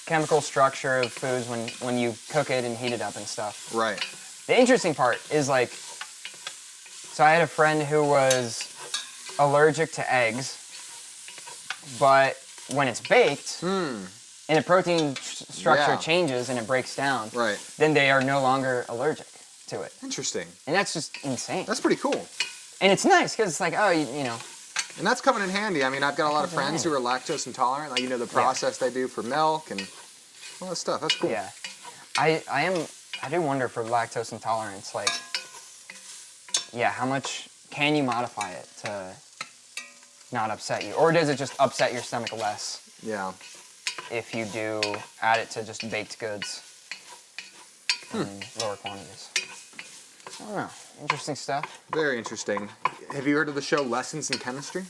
Speaker 2: chemical structure of foods when you cook it and heat it up and stuff.
Speaker 1: Right.
Speaker 2: The interesting part is, like, so I had a friend who was allergic to eggs, but when it's baked, and the protein structure changes and it breaks down, then they are no longer allergic to it.
Speaker 1: Interesting.
Speaker 2: And that's just insane.
Speaker 1: That's pretty cool.
Speaker 2: And it's nice because it's like, oh, you know.
Speaker 1: And that's coming in handy. I mean, I've got a lot of friends who are lactose intolerant. Like, you know, the process they do for milk and all that stuff. That's cool.
Speaker 2: Yeah. I do wonder for lactose intolerance, like, how much can you modify it to not upset you? Or does it just upset your stomach less
Speaker 1: Yeah.
Speaker 2: if you do add it to just baked goods in lower quantities? I don't know. Interesting stuff.
Speaker 1: Very interesting. Have you heard of the show Lessons in Chemistry?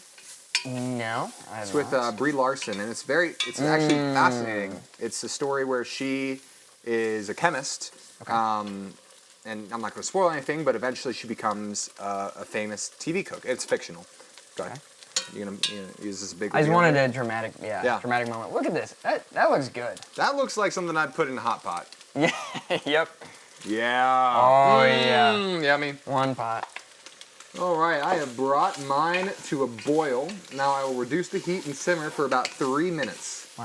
Speaker 2: No, I have
Speaker 1: It's with
Speaker 2: not.
Speaker 1: Brie Larson, and it's actually fascinating. It's a story where she is a chemist, and I'm not going to spoil anything, but eventually she becomes a famous TV cook. It's fictional. Go ahead. You're gonna use this big.
Speaker 2: I just
Speaker 1: reveal
Speaker 2: wanted
Speaker 1: here?
Speaker 2: a dramatic moment. Look at this. That looks good.
Speaker 1: That looks like something I'd put in a hot pot.
Speaker 2: Yeah. Yep.
Speaker 1: Yeah.
Speaker 2: Oh yeah.
Speaker 1: Yummy.
Speaker 2: One pot.
Speaker 1: All right, I have brought mine to a boil. Now I will reduce the heat and simmer for about 3 minutes.
Speaker 2: Wow.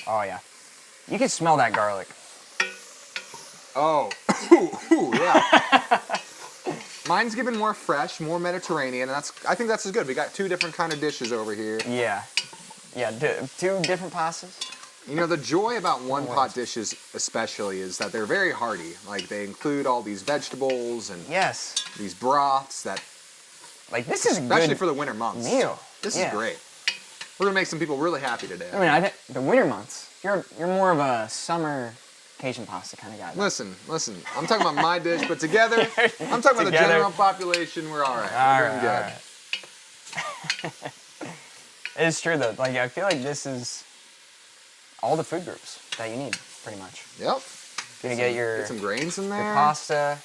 Speaker 2: Oh yeah. You can smell that garlic.
Speaker 1: Oh, ooh, yeah. Mine's given more fresh, more Mediterranean, and I think that's as good. We got 2 different kind of dishes over here.
Speaker 2: Yeah. Yeah. 2 different pastas.
Speaker 1: You know, the joy about one-pot dishes especially is that they're very hearty. Like, they include all these vegetables and
Speaker 2: Yes.
Speaker 1: these broths that,
Speaker 2: Like this is a
Speaker 1: especially
Speaker 2: good
Speaker 1: for the winter months.
Speaker 2: meal.
Speaker 1: This
Speaker 2: Yeah.
Speaker 1: is great. We're gonna make some people really happy today.
Speaker 2: I mean, I think the winter months. You're more of a summer Cajun pasta kind of guy.
Speaker 1: Listen. I'm talking about my dish, but together, I'm talking about the
Speaker 2: Together.
Speaker 1: general population. We're all right. We're doing good.
Speaker 2: It's true though. Like I feel like this is all the food groups that you need, pretty much.
Speaker 1: Yep.
Speaker 2: You're gonna get
Speaker 1: some grains in there.
Speaker 2: your pasta,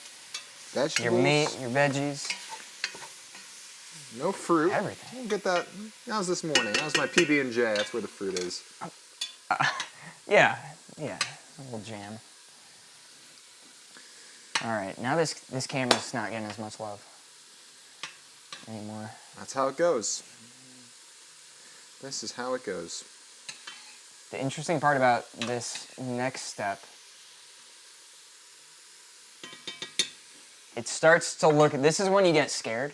Speaker 1: Vegetables.
Speaker 2: your meat, your veggies.
Speaker 1: No fruit.
Speaker 2: Everything.
Speaker 1: We'll get that. That was this morning. That was my PB&J. That's where the fruit is.
Speaker 2: Yeah. A little jam. All right, now this camera's not getting as much love anymore.
Speaker 1: That's how it goes. This is how it goes.
Speaker 2: The interesting part about this next step, it starts to look, this is when you get scared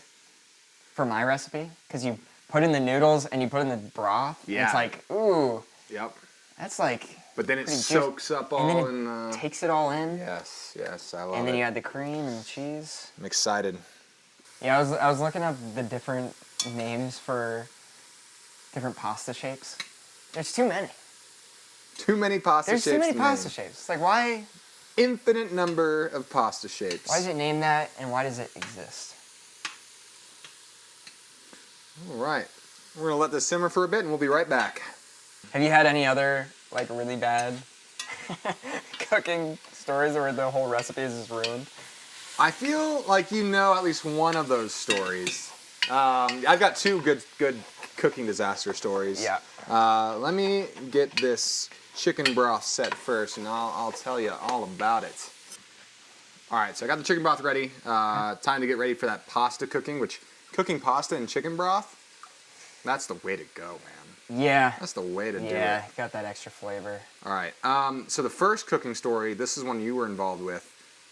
Speaker 2: for my recipe, because you put in the noodles and you put in the broth.
Speaker 1: Yeah.
Speaker 2: It's like, ooh,
Speaker 1: Yep.
Speaker 2: that's like,
Speaker 1: But then it
Speaker 2: pretty
Speaker 1: soaks up
Speaker 2: and
Speaker 1: all
Speaker 2: then
Speaker 1: in
Speaker 2: it
Speaker 1: the...
Speaker 2: takes it all in.
Speaker 1: Yes, I love
Speaker 2: And then
Speaker 1: it.
Speaker 2: you add the cream and the cheese.
Speaker 1: I'm excited.
Speaker 2: Yeah, I was looking up the different names for different pasta shapes. There's too many.
Speaker 1: Too many pasta
Speaker 2: There's
Speaker 1: shapes.
Speaker 2: too many
Speaker 1: to
Speaker 2: pasta
Speaker 1: name.
Speaker 2: shapes. It's like, why
Speaker 1: Infinite number of pasta shapes.
Speaker 2: is it named that, and why does it exist?
Speaker 1: All right. We're going to let this simmer for a bit, and we'll be right back.
Speaker 2: Have you had any other, like, really bad cooking stories where the whole recipe is just ruined?
Speaker 1: I feel like you know at least one of those stories. I've got 2 good cooking disaster stories.
Speaker 2: Yeah.
Speaker 1: Let me get this chicken broth set first, and I'll tell you all about it. All right, so I got the chicken broth ready. Time to get ready for that pasta cooking, which cooking pasta in chicken broth, that's the way to go, man.
Speaker 2: Yeah.
Speaker 1: That's the way to do it.
Speaker 2: Yeah, got that extra flavor.
Speaker 1: All right, so the first cooking story, this is one you were involved with,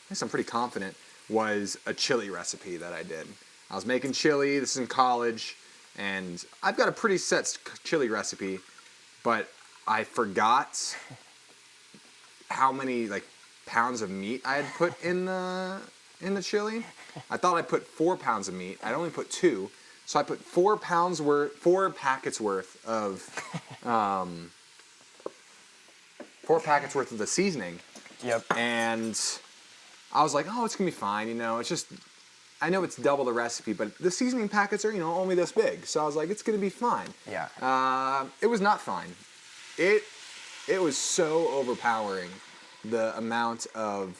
Speaker 1: I guess I'm pretty confident, was a chili recipe that I did. I was making chili, this is in college, and I've got a pretty set chili recipe, but I forgot how many pounds of meat I had put in the chili. I thought I put 4 pounds of meat. I'd only put 2, so I put 4 packets worth of 4 packets worth of the seasoning.
Speaker 2: Yep.
Speaker 1: And I was like, oh, it's gonna be fine. You know, it's just I know it's double the recipe, but the seasoning packets are only this big. So I was like, it's gonna be fine.
Speaker 2: Yeah.
Speaker 1: It was not fine. It was so overpowering, the amount of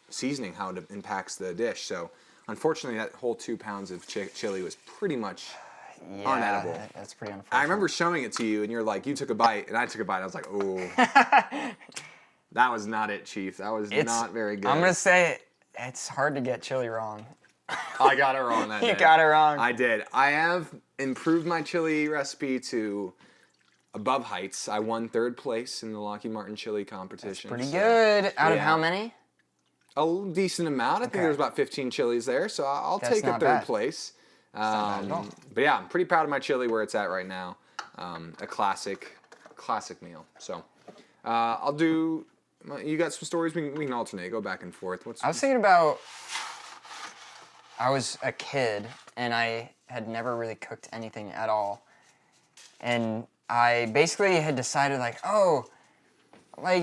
Speaker 1: seasoning, how it impacts the dish. So unfortunately, that whole 2 pounds of chili was pretty much unedible.
Speaker 2: That's pretty unfortunate.
Speaker 1: I remember showing it to you, and you're like, you took a bite, and I took a bite. And I was like, oh, that was not it, Chief. That was not very good.
Speaker 2: I'm gonna say it's hard to get chili wrong.
Speaker 1: I got it wrong that day.
Speaker 2: You got it wrong.
Speaker 1: I did. I have improved my chili recipe to above heights. I won 3rd place in the Lockheed Martin chili competition.
Speaker 2: Pretty good. Out of
Speaker 1: yeah.
Speaker 2: how many?
Speaker 1: A decent amount. I think there's about 15 chilies there, so I'll
Speaker 2: That's
Speaker 1: take a
Speaker 2: not
Speaker 1: 3rd
Speaker 2: bad.
Speaker 1: place.
Speaker 2: not bad at all.
Speaker 1: But yeah, I'm pretty proud of my chili where it's at right now. A classic meal. So I'll do You got some stories? We can alternate, go back and forth.
Speaker 2: I was thinking about, I was a kid, and I had never really cooked anything at all. And I basically had decided, like,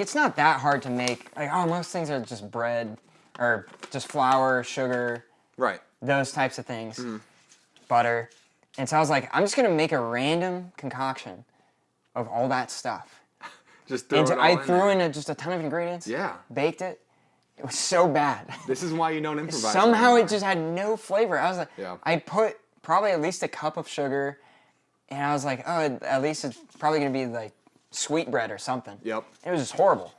Speaker 2: it's not that hard to make. Like, most things are just bread, or just flour, sugar.
Speaker 1: Right.
Speaker 2: Those types of things. Butter. And so I was like, I'm just going to make a random concoction of all that stuff.
Speaker 1: Just throw it all
Speaker 2: I threw in just a ton of ingredients.
Speaker 1: Yeah.
Speaker 2: Baked it. It was so bad.
Speaker 1: This is why you don't improvise.
Speaker 2: Somehow it just had no flavor. I was like,
Speaker 1: yeah.
Speaker 2: I put probably at least a cup of sugar, and I was like, at least it's probably going to be like sweet bread or something.
Speaker 1: Yep.
Speaker 2: It was just horrible.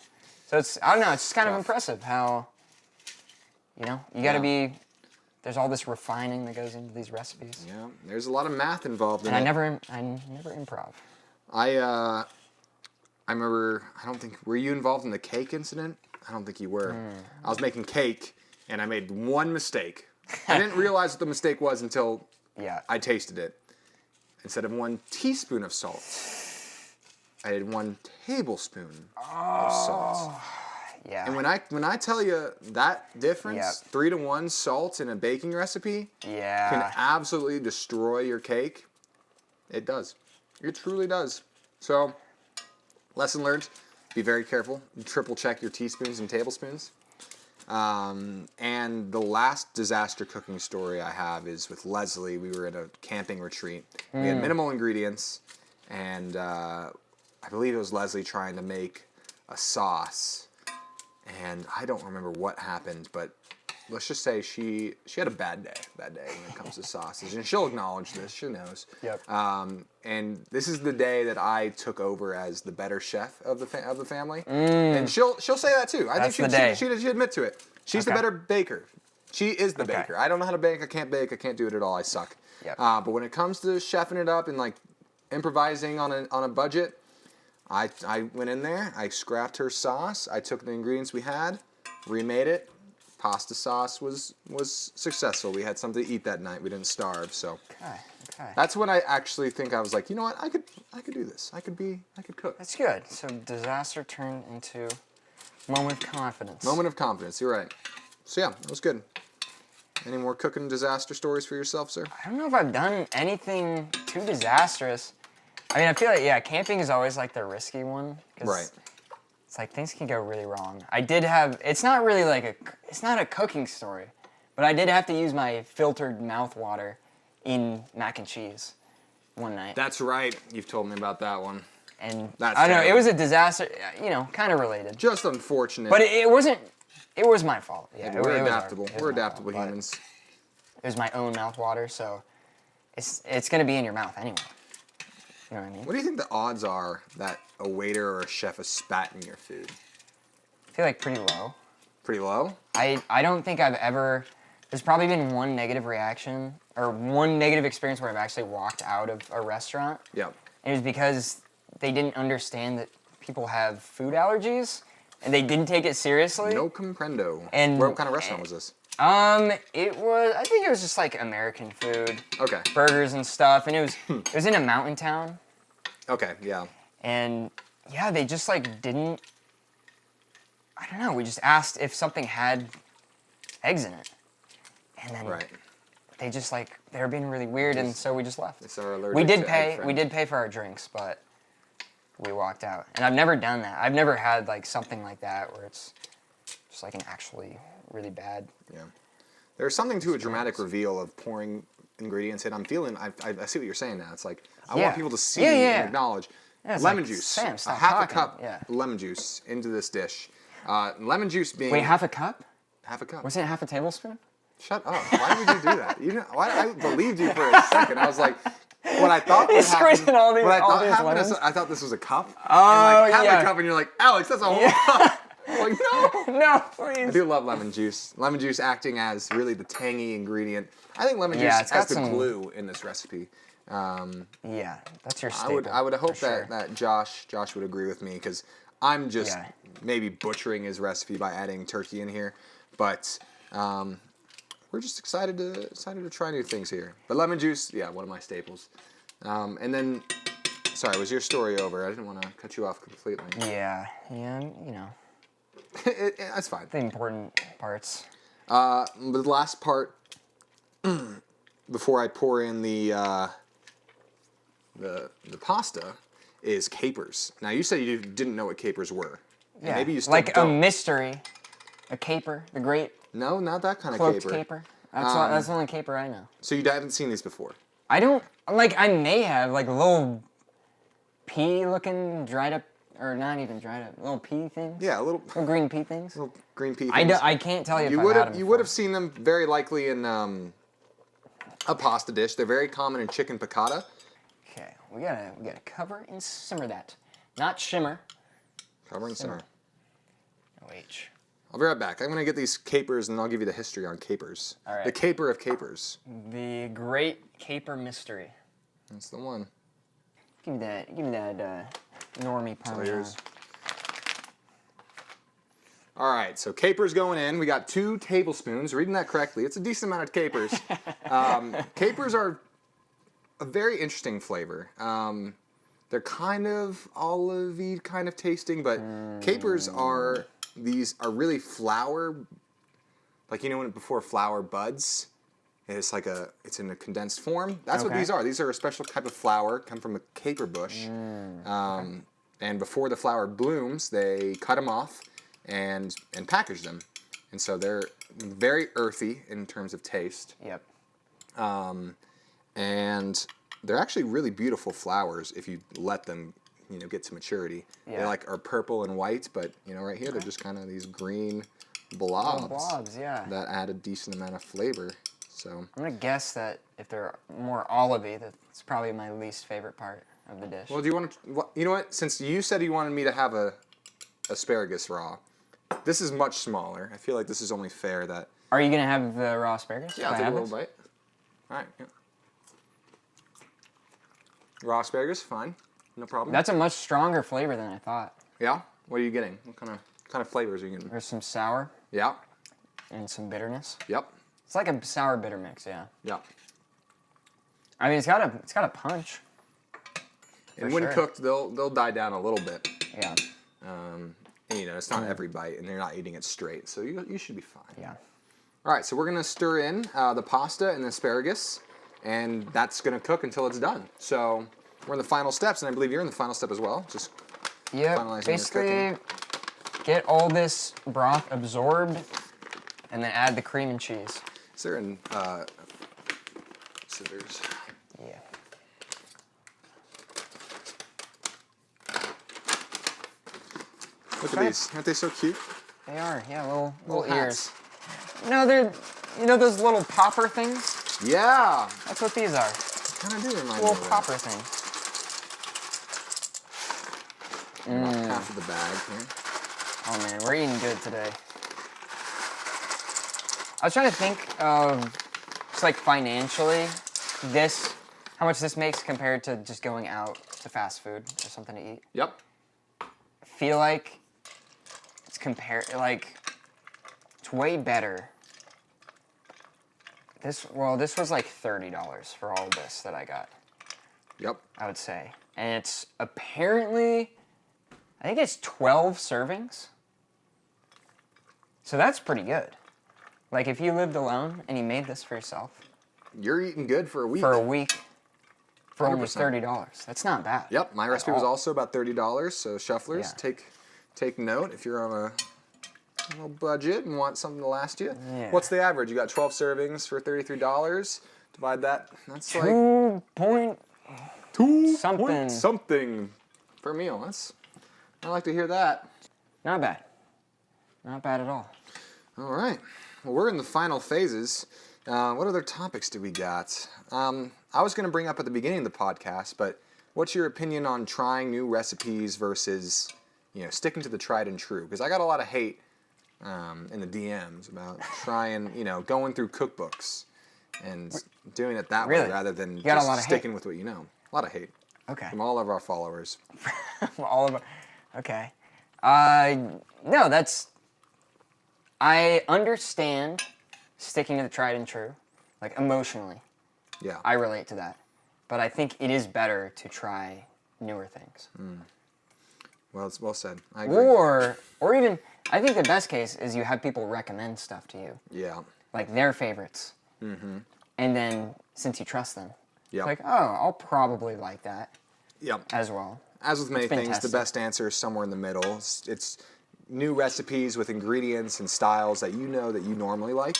Speaker 2: So I don't know, it's just kind of impressive how, you got to be, there's all this refining that goes into these recipes.
Speaker 1: Yeah, there's a lot of math involved in it.
Speaker 2: And I never improv.
Speaker 1: I remember, were you involved in the cake incident? I don't think you were. I was making cake, and I made one mistake. I didn't realize what the mistake was until I tasted it. Instead of 1 teaspoon of salt, I did 1 tablespoon of salt.
Speaker 2: Yeah.
Speaker 1: And when I tell you that difference, 3 to 1 salt in a baking recipe can absolutely destroy your cake. It does. It truly does. So, lesson learned, be very careful. Triple check your teaspoons and tablespoons. And the last disaster cooking story I have is with Leslie. We were at a camping retreat. We had minimal ingredients, and I believe it was Leslie trying to make a sauce. And I don't remember what happened, but let's just say she had a bad day when it comes to sauces, and she'll acknowledge this. She knows.
Speaker 2: Yep.
Speaker 1: And this is the day that I took over as the better chef of the family, and she'll say that too. I think she'd admit to it. She's the better baker. She is the baker. I don't know how to bake. I can't bake. I can't do it at all. I suck.
Speaker 2: Yep.
Speaker 1: But when it comes to chefing it up and like improvising on a budget, I went in there. I scrapped her sauce. I took the ingredients we had, remade it. Pasta sauce was successful. We had something to eat that night. We didn't starve, so.
Speaker 2: Okay.
Speaker 1: That's when I actually think I was like, you know what? I could do this. I could cook.
Speaker 2: That's good. So disaster turned into moment of confidence.
Speaker 1: Moment of confidence. You're right. So yeah, that was good. Any more cooking disaster stories for yourself, sir?
Speaker 2: I don't know if I've done anything too disastrous. I mean, I feel like camping is always like the risky one.
Speaker 1: Right.
Speaker 2: It's like things can go really wrong. I did have. It's not really it's not a cooking story, but I did have to use my filtered mouth water in mac and cheese one night.
Speaker 1: That's right. You've told me about that one.
Speaker 2: And
Speaker 1: That's
Speaker 2: I don't know.
Speaker 1: terrible.
Speaker 2: It was a disaster. Kind of related.
Speaker 1: Just unfortunate.
Speaker 2: But it wasn't. It was my fault. Yeah,
Speaker 1: we're
Speaker 2: it was
Speaker 1: adaptable. We're adaptable
Speaker 2: fault,
Speaker 1: humans.
Speaker 2: It was my own mouth water, so it's gonna be in your mouth anyway. You know what I mean?
Speaker 1: What do you think the odds are that a waiter or a chef has spat in your food?
Speaker 2: I feel like pretty low.
Speaker 1: Pretty low?
Speaker 2: I don't think I've ever. There's probably been one negative reaction or one negative experience where I've actually walked out of a restaurant.
Speaker 1: Yep.
Speaker 2: And it was because they didn't understand that people have food allergies and they didn't take it seriously.
Speaker 1: No comprendo.
Speaker 2: And
Speaker 1: what kind of restaurant was this?
Speaker 2: I think it was just like American food.
Speaker 1: Okay.
Speaker 2: Burgers and stuff, and it was in a mountain town.
Speaker 1: Okay, yeah.
Speaker 2: And yeah, they just like didn't. I don't know. We just asked if something had eggs in it, and then they just they were being really weird, and so we just left.
Speaker 1: It's our allergic
Speaker 2: We did
Speaker 1: to
Speaker 2: pay.
Speaker 1: egg
Speaker 2: We did pay for our drinks, but we walked out. And I've never done that. I've never had like something like that where it's just like an actually really bad.
Speaker 1: Yeah. There's something to a dramatic reveal of pouring ingredients in. I see what you're saying now. It's like, I want people to see and acknowledge.
Speaker 2: Yeah,
Speaker 1: lemon
Speaker 2: like,
Speaker 1: juice.
Speaker 2: Sam, stop
Speaker 1: a half
Speaker 2: talking.
Speaker 1: a cup
Speaker 2: Yeah.
Speaker 1: lemon juice into this dish. Lemon juice being...
Speaker 2: Wait, half a cup?
Speaker 1: Half a cup.
Speaker 2: Wasn't it half a tablespoon?
Speaker 1: Shut up. Why would you do that? I believed you for a second. I was like, what I thought would happen... I thought this was a cup.
Speaker 2: Oh,
Speaker 1: and half a cup, and you're like, Alex, that's a whole cup. I'm like, no.
Speaker 2: No, please.
Speaker 1: I do love lemon juice. Lemon juice acting as really the tangy ingredient. I think lemon juice has the glue in this recipe.
Speaker 2: Yeah, that's your staple.
Speaker 1: I would hope that Josh would agree with me, because I'm just maybe butchering his recipe by adding turkey in here, but we're just excited to try new things here. But lemon juice, one of my staples. And then, sorry, was your story over? I didn't want to cut you off completely.
Speaker 2: Yeah,
Speaker 1: That's fine.
Speaker 2: The important parts.
Speaker 1: The last part, before I pour in the pasta, is capers. Now, you said you didn't know what capers were. And
Speaker 2: Yeah.
Speaker 1: maybe you still
Speaker 2: like
Speaker 1: don't.
Speaker 2: a mystery. A caper. The great
Speaker 1: No, not that kind of
Speaker 2: cloaked
Speaker 1: caper.
Speaker 2: caper. That's the only caper I know.
Speaker 1: So you haven't seen these before?
Speaker 2: I don't, like, I may have, like, little pea-looking dried up, or not even dried up, little pea things.
Speaker 1: Yeah, little
Speaker 2: green pea things.
Speaker 1: little green pea things.
Speaker 2: I can't tell you if
Speaker 1: You
Speaker 2: I've
Speaker 1: would
Speaker 2: had
Speaker 1: have
Speaker 2: them
Speaker 1: you would have seen them very likely in a pasta dish. They're very common in chicken piccata.
Speaker 2: Okay, we gotta cover and simmer that. Not shimmer.
Speaker 1: Cover and simmer.
Speaker 2: OH.
Speaker 1: I'll be right back. I'm gonna get these capers and I'll give you the history on capers.
Speaker 2: All right.
Speaker 1: The caper of capers.
Speaker 2: The great caper mystery.
Speaker 1: That's the one.
Speaker 2: Give me that normie parmesan.
Speaker 1: yours. All right, so capers going in. We got 2 tablespoons. Reading that correctly, it's a decent amount of capers. Capers are a very interesting flavor. They're kind of olive-y kind of tasting, but capers are really flour, like when before flour buds. It's it's in a condensed form. That's what these are. These are a special type of flour, come from a caper bush. And before the flower blooms, they cut them off and package them. And so they're very earthy in terms of taste.
Speaker 2: Yep.
Speaker 1: And they're actually really beautiful flowers if you let them, get to maturity.
Speaker 2: Yeah.
Speaker 1: They are purple and white, but right here they're just kind of these green blobs.
Speaker 2: Oh, blobs, yeah.
Speaker 1: That add a decent amount of flavor. So
Speaker 2: I'm gonna guess that if they're more olivey, that's probably my least favorite part of the dish.
Speaker 1: Well, do you want to? You know what? Since you said you wanted me to have a asparagus raw, this is much smaller. I feel like this is only fair that.
Speaker 2: Are you gonna have the raw asparagus?
Speaker 1: Yeah, I'll take a little bite. All right. Yeah. Raw asparagus, fine, no problem.
Speaker 2: That's a much stronger flavor than I thought.
Speaker 1: Yeah. What are you getting? What kind of flavors are you getting?
Speaker 2: There's some sour
Speaker 1: Yeah.
Speaker 2: and some bitterness.
Speaker 1: Yep.
Speaker 2: It's like a sour bitter mix, yeah.
Speaker 1: Yeah.
Speaker 2: I mean, it's got a punch.
Speaker 1: And when cooked, they'll die down a little bit.
Speaker 2: Yeah.
Speaker 1: And, it's not every bite, and they're not eating it straight, so you should be fine.
Speaker 2: Yeah.
Speaker 1: All right, so we're gonna stir in the pasta and the asparagus, and that's gonna cook until it's done. So we're in the final steps, and I believe you're in the final step as well. Just finalizing
Speaker 2: basically
Speaker 1: your
Speaker 2: get all this broth absorbed, and then add the cream and cheese.
Speaker 1: Is there scissors?
Speaker 2: Yeah.
Speaker 1: Look at these. Aren't they so cute?
Speaker 2: They are, yeah, little
Speaker 1: hats.
Speaker 2: ears. No, they're, those little popper things?
Speaker 1: Yeah.
Speaker 2: That's what these are.
Speaker 1: Kind of do remind me
Speaker 2: Little
Speaker 1: of that.
Speaker 2: popper things.
Speaker 1: Half of the bag here.
Speaker 2: Oh man, we're eating good today. I was trying to think of just like financially, how much this makes compared to just going out to fast food or something to eat.
Speaker 1: Yep.
Speaker 2: I feel like it's it's way better. This was like $30 for all of this that I got.
Speaker 1: Yep.
Speaker 2: I would say. And it's apparently, I think it's 12 servings. So that's pretty good. Like if you lived alone and you made this for yourself.
Speaker 1: You're eating good for a week.
Speaker 2: For a week. For only
Speaker 1: 100%.
Speaker 2: $30. That's not bad.
Speaker 1: Yep, my recipe was also about $30, so shufflers,
Speaker 2: Yeah.
Speaker 1: take note if you're on a little budget and want something to last you.
Speaker 2: Yeah.
Speaker 1: What's the average? You got 12 servings for $33. Divide that. That's like
Speaker 2: 2 something.
Speaker 1: something per meal. I like to hear that.
Speaker 2: Not bad. Not bad at all.
Speaker 1: All right. Well, we're in the final phases. What other topics do we got? I was going to bring up at the beginning of the podcast, but what's your opinion on trying new recipes versus, sticking to the tried and true? Because I got a lot of hate in the DMs about trying, going through cookbooks and doing it that way rather than just sticking with what you know. A lot of hate.
Speaker 2: Okay.
Speaker 1: From all of our followers.
Speaker 2: Okay. No, I understand sticking to the tried and true, like emotionally.
Speaker 1: Yeah.
Speaker 2: I relate to that. But I think it is better to try newer things.
Speaker 1: Well, it's well said. I agree.
Speaker 2: Or even, I think the best case is you have people recommend stuff to you.
Speaker 1: Yeah.
Speaker 2: Like their favorites. Mm-hmm. And then, since you trust them,
Speaker 1: Yep.
Speaker 2: like, oh, I'll probably like that
Speaker 1: Yep.
Speaker 2: as well.
Speaker 1: As with many
Speaker 2: been
Speaker 1: things,
Speaker 2: tested.
Speaker 1: the best answer is somewhere in the middle. It's new recipes with ingredients and styles that you know that you normally like.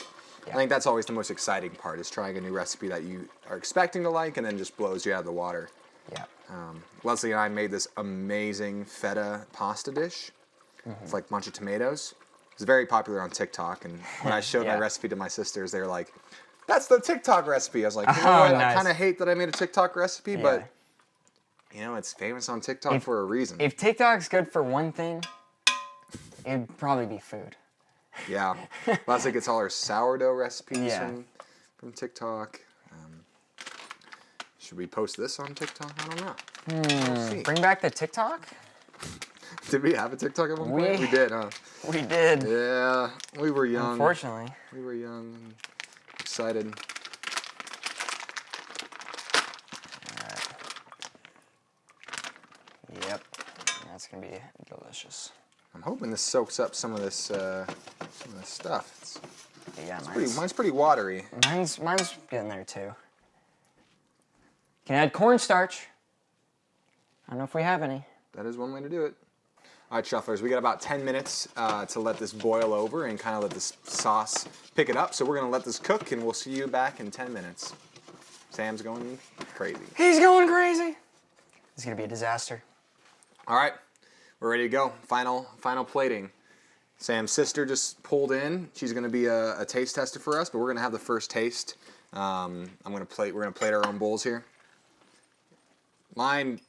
Speaker 2: Yeah.
Speaker 1: I think that's always the most exciting part, is trying a new recipe that you are expecting to like and then just blows you out of the water.
Speaker 2: Yeah.
Speaker 1: Leslie and I made this amazing feta pasta dish with like a bunch of tomatoes. It's very popular on TikTok, and when I showed my
Speaker 2: Yeah.
Speaker 1: recipe to my sisters, they were like, "That's the TikTok recipe." I was like, "You know
Speaker 2: Oh,
Speaker 1: what? I
Speaker 2: nice.
Speaker 1: kind of hate that I made a TikTok recipe,
Speaker 2: Yeah.
Speaker 1: but you know, it's famous on TikTok for a reason."
Speaker 2: If TikTok's good for one thing, it'd probably be food.
Speaker 1: Yeah, Leslie gets all her sourdough recipes
Speaker 2: Yeah.
Speaker 1: from TikTok. Should we post this on TikTok? I don't know. We'll see.
Speaker 2: Bring back the TikTok?
Speaker 1: Did we have a TikTok at one point? We did, huh?
Speaker 2: We did.
Speaker 1: Yeah, we were young.
Speaker 2: Unfortunately.
Speaker 1: We were young and excited.
Speaker 2: Yep. That's gonna be delicious.
Speaker 1: I'm hoping this soaks up some of this stuff.
Speaker 2: Yeah,
Speaker 1: Mine's pretty watery.
Speaker 2: mine's getting there too. Can add cornstarch. I don't know if we have any.
Speaker 1: That is one way to do it. All right, shufflers, we got about 10 minutes to let this boil over and kind of let this sauce pick it up. So we're gonna let this cook, and we'll see you back in 10 minutes. Sam's going crazy.
Speaker 2: He's going crazy. It's gonna be a disaster.
Speaker 1: All right, we're ready to go. Final plating. Sam's sister just pulled in. She's gonna be a taste tester for us, but we're gonna have the first taste. We're gonna plate our own bowls here. Mine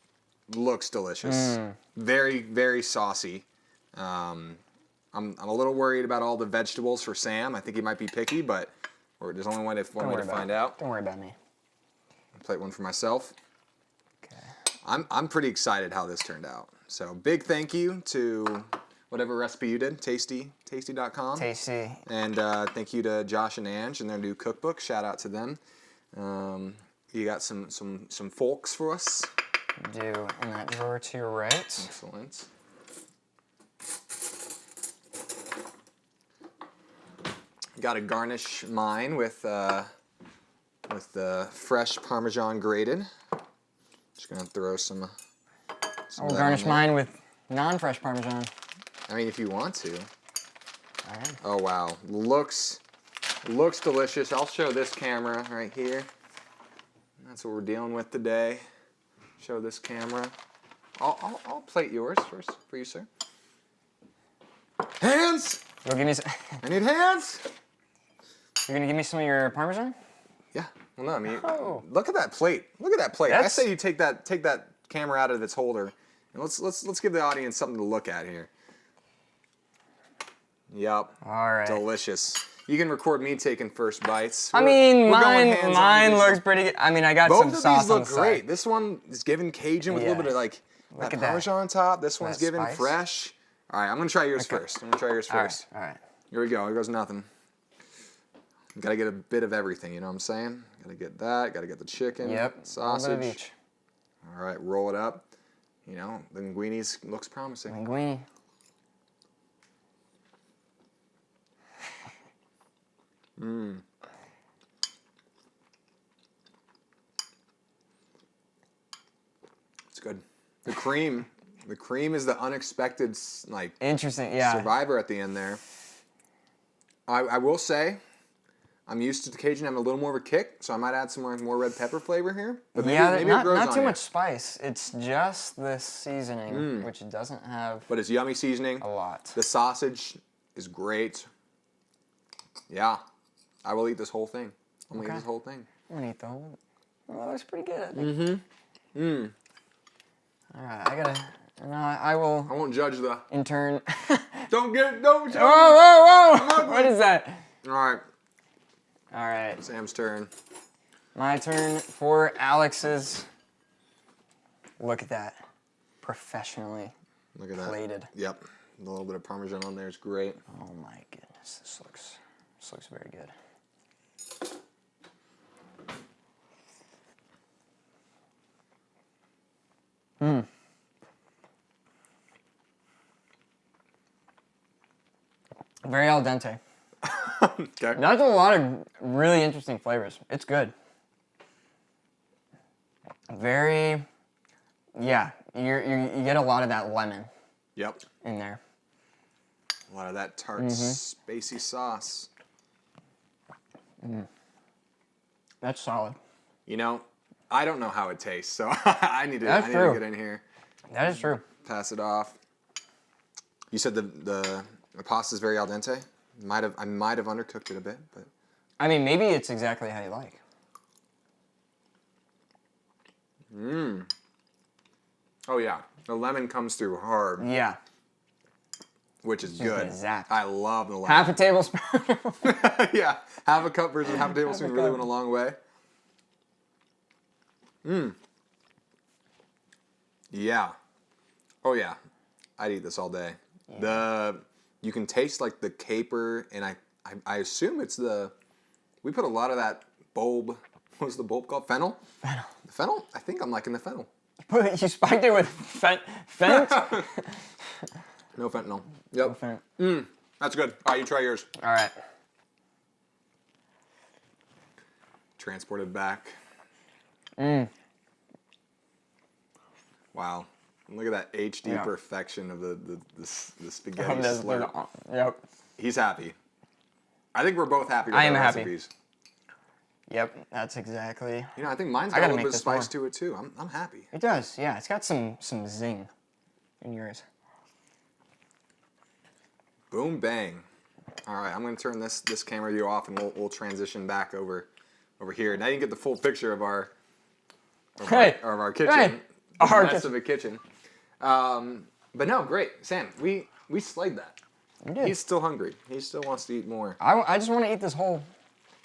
Speaker 1: looks delicious. Very, very saucy. I'm a little worried about all the vegetables for Sam. I think he might be picky, but there's only one way to find out.
Speaker 2: Don't worry about me.
Speaker 1: Plate one for myself.
Speaker 2: Okay.
Speaker 1: I'm pretty excited how this turned out. So big thank you to whatever recipe you did, tasty.com.
Speaker 2: Tasty.
Speaker 1: And thank you to Josh and Ange and their new cookbook. Shout out to them. You got some folks for us.
Speaker 2: Do in that drawer to your right.
Speaker 1: Excellent. Got to garnish mine with the fresh Parmesan grated. Just gonna throw some.
Speaker 2: I'll garnish mine with non-fresh Parmesan.
Speaker 1: I mean, if you want to.
Speaker 2: All right.
Speaker 1: Oh wow, looks delicious. I'll show this camera right here. That's what we're dealing with today. Show this camera. I'll plate yours first for you, sir. Hands!
Speaker 2: You'll give me.
Speaker 1: I need hands!
Speaker 2: You're gonna give me some of your Parmesan?
Speaker 1: Yeah. Well, no, I mean,
Speaker 2: Oh.
Speaker 1: look at that plate. Look at that plate. I
Speaker 2: That's-
Speaker 1: say you take that camera out of its holder, and let's give the audience something to look at here. Yep.
Speaker 2: All right.
Speaker 1: Delicious. You can record me taking first bites.
Speaker 2: I mean,
Speaker 1: we're going hands-on
Speaker 2: mine
Speaker 1: with
Speaker 2: looks
Speaker 1: this.
Speaker 2: pretty good. I mean, I got
Speaker 1: Both
Speaker 2: some
Speaker 1: of
Speaker 2: sauce
Speaker 1: these
Speaker 2: on
Speaker 1: look
Speaker 2: the
Speaker 1: great.
Speaker 2: side.
Speaker 1: This one is given Cajun with a little
Speaker 2: Yeah.
Speaker 1: bit of like
Speaker 2: Look
Speaker 1: that
Speaker 2: at that.
Speaker 1: Parmesan on top. This one's
Speaker 2: That
Speaker 1: given
Speaker 2: spice.
Speaker 1: fresh. All right, I'm gonna try yours
Speaker 2: Okay.
Speaker 1: first. I'm gonna try yours
Speaker 2: All right.
Speaker 1: first.
Speaker 2: All right.
Speaker 1: Here we go. Here goes nothing. Gotta get a bit of everything. You know what I'm saying? Gotta get that. Gotta get the chicken.
Speaker 2: Yep.
Speaker 1: Sausage.
Speaker 2: A little bit of each.
Speaker 1: All right, roll it up. You know, the linguinis looks promising.
Speaker 2: Linguine.
Speaker 1: It's good. The cream is the unexpected like
Speaker 2: Interesting. Yeah.
Speaker 1: survivor at the end there. I will say, I'm used to the Cajun having a little more of a kick, so I might add some more red pepper flavor here. But maybe,
Speaker 2: Yeah,
Speaker 1: maybe it
Speaker 2: not
Speaker 1: grows on
Speaker 2: too
Speaker 1: you.
Speaker 2: much spice. It's just this seasoning, which doesn't have
Speaker 1: But it's yummy seasoning.
Speaker 2: a lot.
Speaker 1: The sausage is great. Yeah, I will eat this whole thing. I'm gonna eat
Speaker 2: Okay.
Speaker 1: this whole thing.
Speaker 2: I'm gonna eat the whole. Well, that looks pretty good. All right, I gotta. No, I will.
Speaker 1: I won't judge the.
Speaker 2: In turn.
Speaker 1: Don't judge.
Speaker 2: Whoa, whoa, whoa! What is that?
Speaker 1: All right,
Speaker 2: All right,
Speaker 1: Sam's turn.
Speaker 2: my turn for Alex's. Look at that, professionally
Speaker 1: Look at that.
Speaker 2: plated.
Speaker 1: Yep, a little bit of Parmesan on there is great.
Speaker 2: Oh my goodness, this looks very good. Very al dente.
Speaker 1: Okay.
Speaker 2: That's a lot of really interesting flavors. It's good. Very, yeah. You get a lot of that lemon
Speaker 1: Yep.
Speaker 2: in there.
Speaker 1: A lot of that tart, spacey sauce.
Speaker 2: That's solid.
Speaker 1: You know, I don't know how it tastes, so I need to get in here.
Speaker 2: That is true.
Speaker 1: Pass it off. You said the pasta's very al dente. I might have undercooked it a bit, but
Speaker 2: I mean, maybe it's exactly how you like.
Speaker 1: oh yeah, the lemon comes through hard,
Speaker 2: Yeah.
Speaker 1: which is good.
Speaker 2: zap.
Speaker 1: I love the lemon.
Speaker 2: Half a tablespoon.
Speaker 1: Yeah, half a cup versus half a tablespoon really went a long way. Yeah. Oh yeah, I'd eat this all day. Yeah. You can taste like the caper, and I assume it's we put a lot of that bulb. What was the bulb called? Fennel.
Speaker 2: Fennel.
Speaker 1: The fennel? I think I'm liking the fennel.
Speaker 2: You spiked it with fent?
Speaker 1: No fentanyl. Yep.
Speaker 2: No fent.
Speaker 1: That's good. All right, you try yours.
Speaker 2: All right.
Speaker 1: Transported back. Wow. Look at that HD perfection of the spaghetti slurp.
Speaker 2: Yep.
Speaker 1: He's happy. I think we're both happy with
Speaker 2: I am
Speaker 1: our
Speaker 2: happy.
Speaker 1: recipes.
Speaker 2: Yep, that's exactly.
Speaker 1: You know, I think mine's got a little bit of spice to it too. I'm happy.
Speaker 2: It does, yeah. It's got some zing in yours.
Speaker 1: Boom bang. All right, I'm gonna turn this camera view off, and we'll transition back over here. Now you can get the full picture of our kitchen.
Speaker 2: Hey.
Speaker 1: Our mess of a kitchen. But no, great, Sam. We slayed that.
Speaker 2: We did.
Speaker 1: He's still hungry. He still wants to eat more.
Speaker 2: I just want to eat this whole.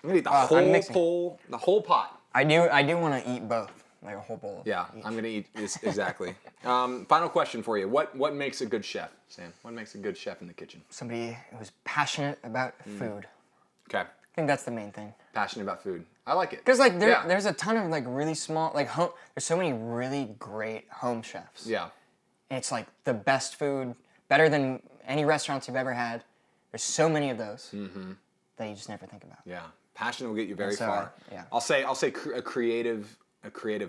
Speaker 1: I'm gonna eat the whole pot.
Speaker 2: I do want to eat both, like a whole bowl.
Speaker 1: Yeah, I'm gonna eat this exactly. Final question for you: What makes a good chef, Sam? What makes a good chef in the kitchen?
Speaker 2: Somebody who's passionate about food.
Speaker 1: Okay,
Speaker 2: I think that's the main thing.
Speaker 1: passionate about food. I like it.
Speaker 2: Because like there's a ton of like really small like home. There's so many really great home chefs.
Speaker 1: Yeah.
Speaker 2: And it's like the best food, better than any restaurants you've ever had. There's so many of those that you just never think about.
Speaker 1: Yeah. Passion will get you very
Speaker 2: So,
Speaker 1: far.
Speaker 2: yeah.
Speaker 1: I'll say a creative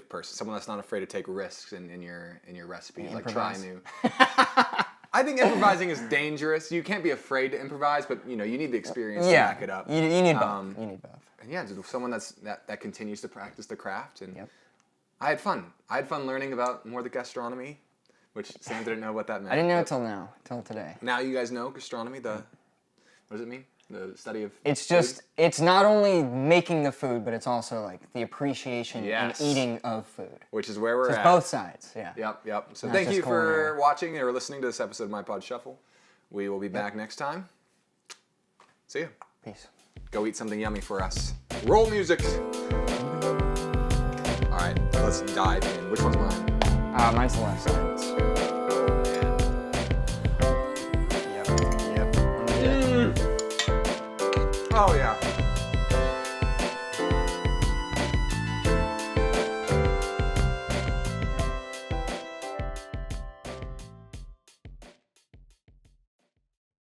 Speaker 1: person, someone that's not afraid to take risks in your recipes, like try
Speaker 2: improvise.
Speaker 1: new. I think improvising is dangerous. You can't be afraid to improvise, but you need the experience to back it up.
Speaker 2: You need both. You need both.
Speaker 1: And yeah, just someone that continues to practice the craft. And
Speaker 2: Yep.
Speaker 1: I had fun. I had fun learning about more the gastronomy, which Sam didn't know what that meant.
Speaker 2: I didn't know it till today.
Speaker 1: Now you guys know gastronomy. What does it mean? The study of.
Speaker 2: It's just it's not only making the food, but it's also like the appreciation and eating of food.
Speaker 1: Which is where we're
Speaker 2: It's
Speaker 1: at.
Speaker 2: both sides. Yeah.
Speaker 1: Yep. So
Speaker 2: Not
Speaker 1: thank
Speaker 2: just
Speaker 1: you for
Speaker 2: culinary.
Speaker 1: watching or listening to this episode of My Pod Shuffle. We will be back next time. See ya.
Speaker 2: Peace.
Speaker 1: Go eat something yummy for us. Roll music. All right, let's dive in. Which one's mine?
Speaker 2: Mine's the left side.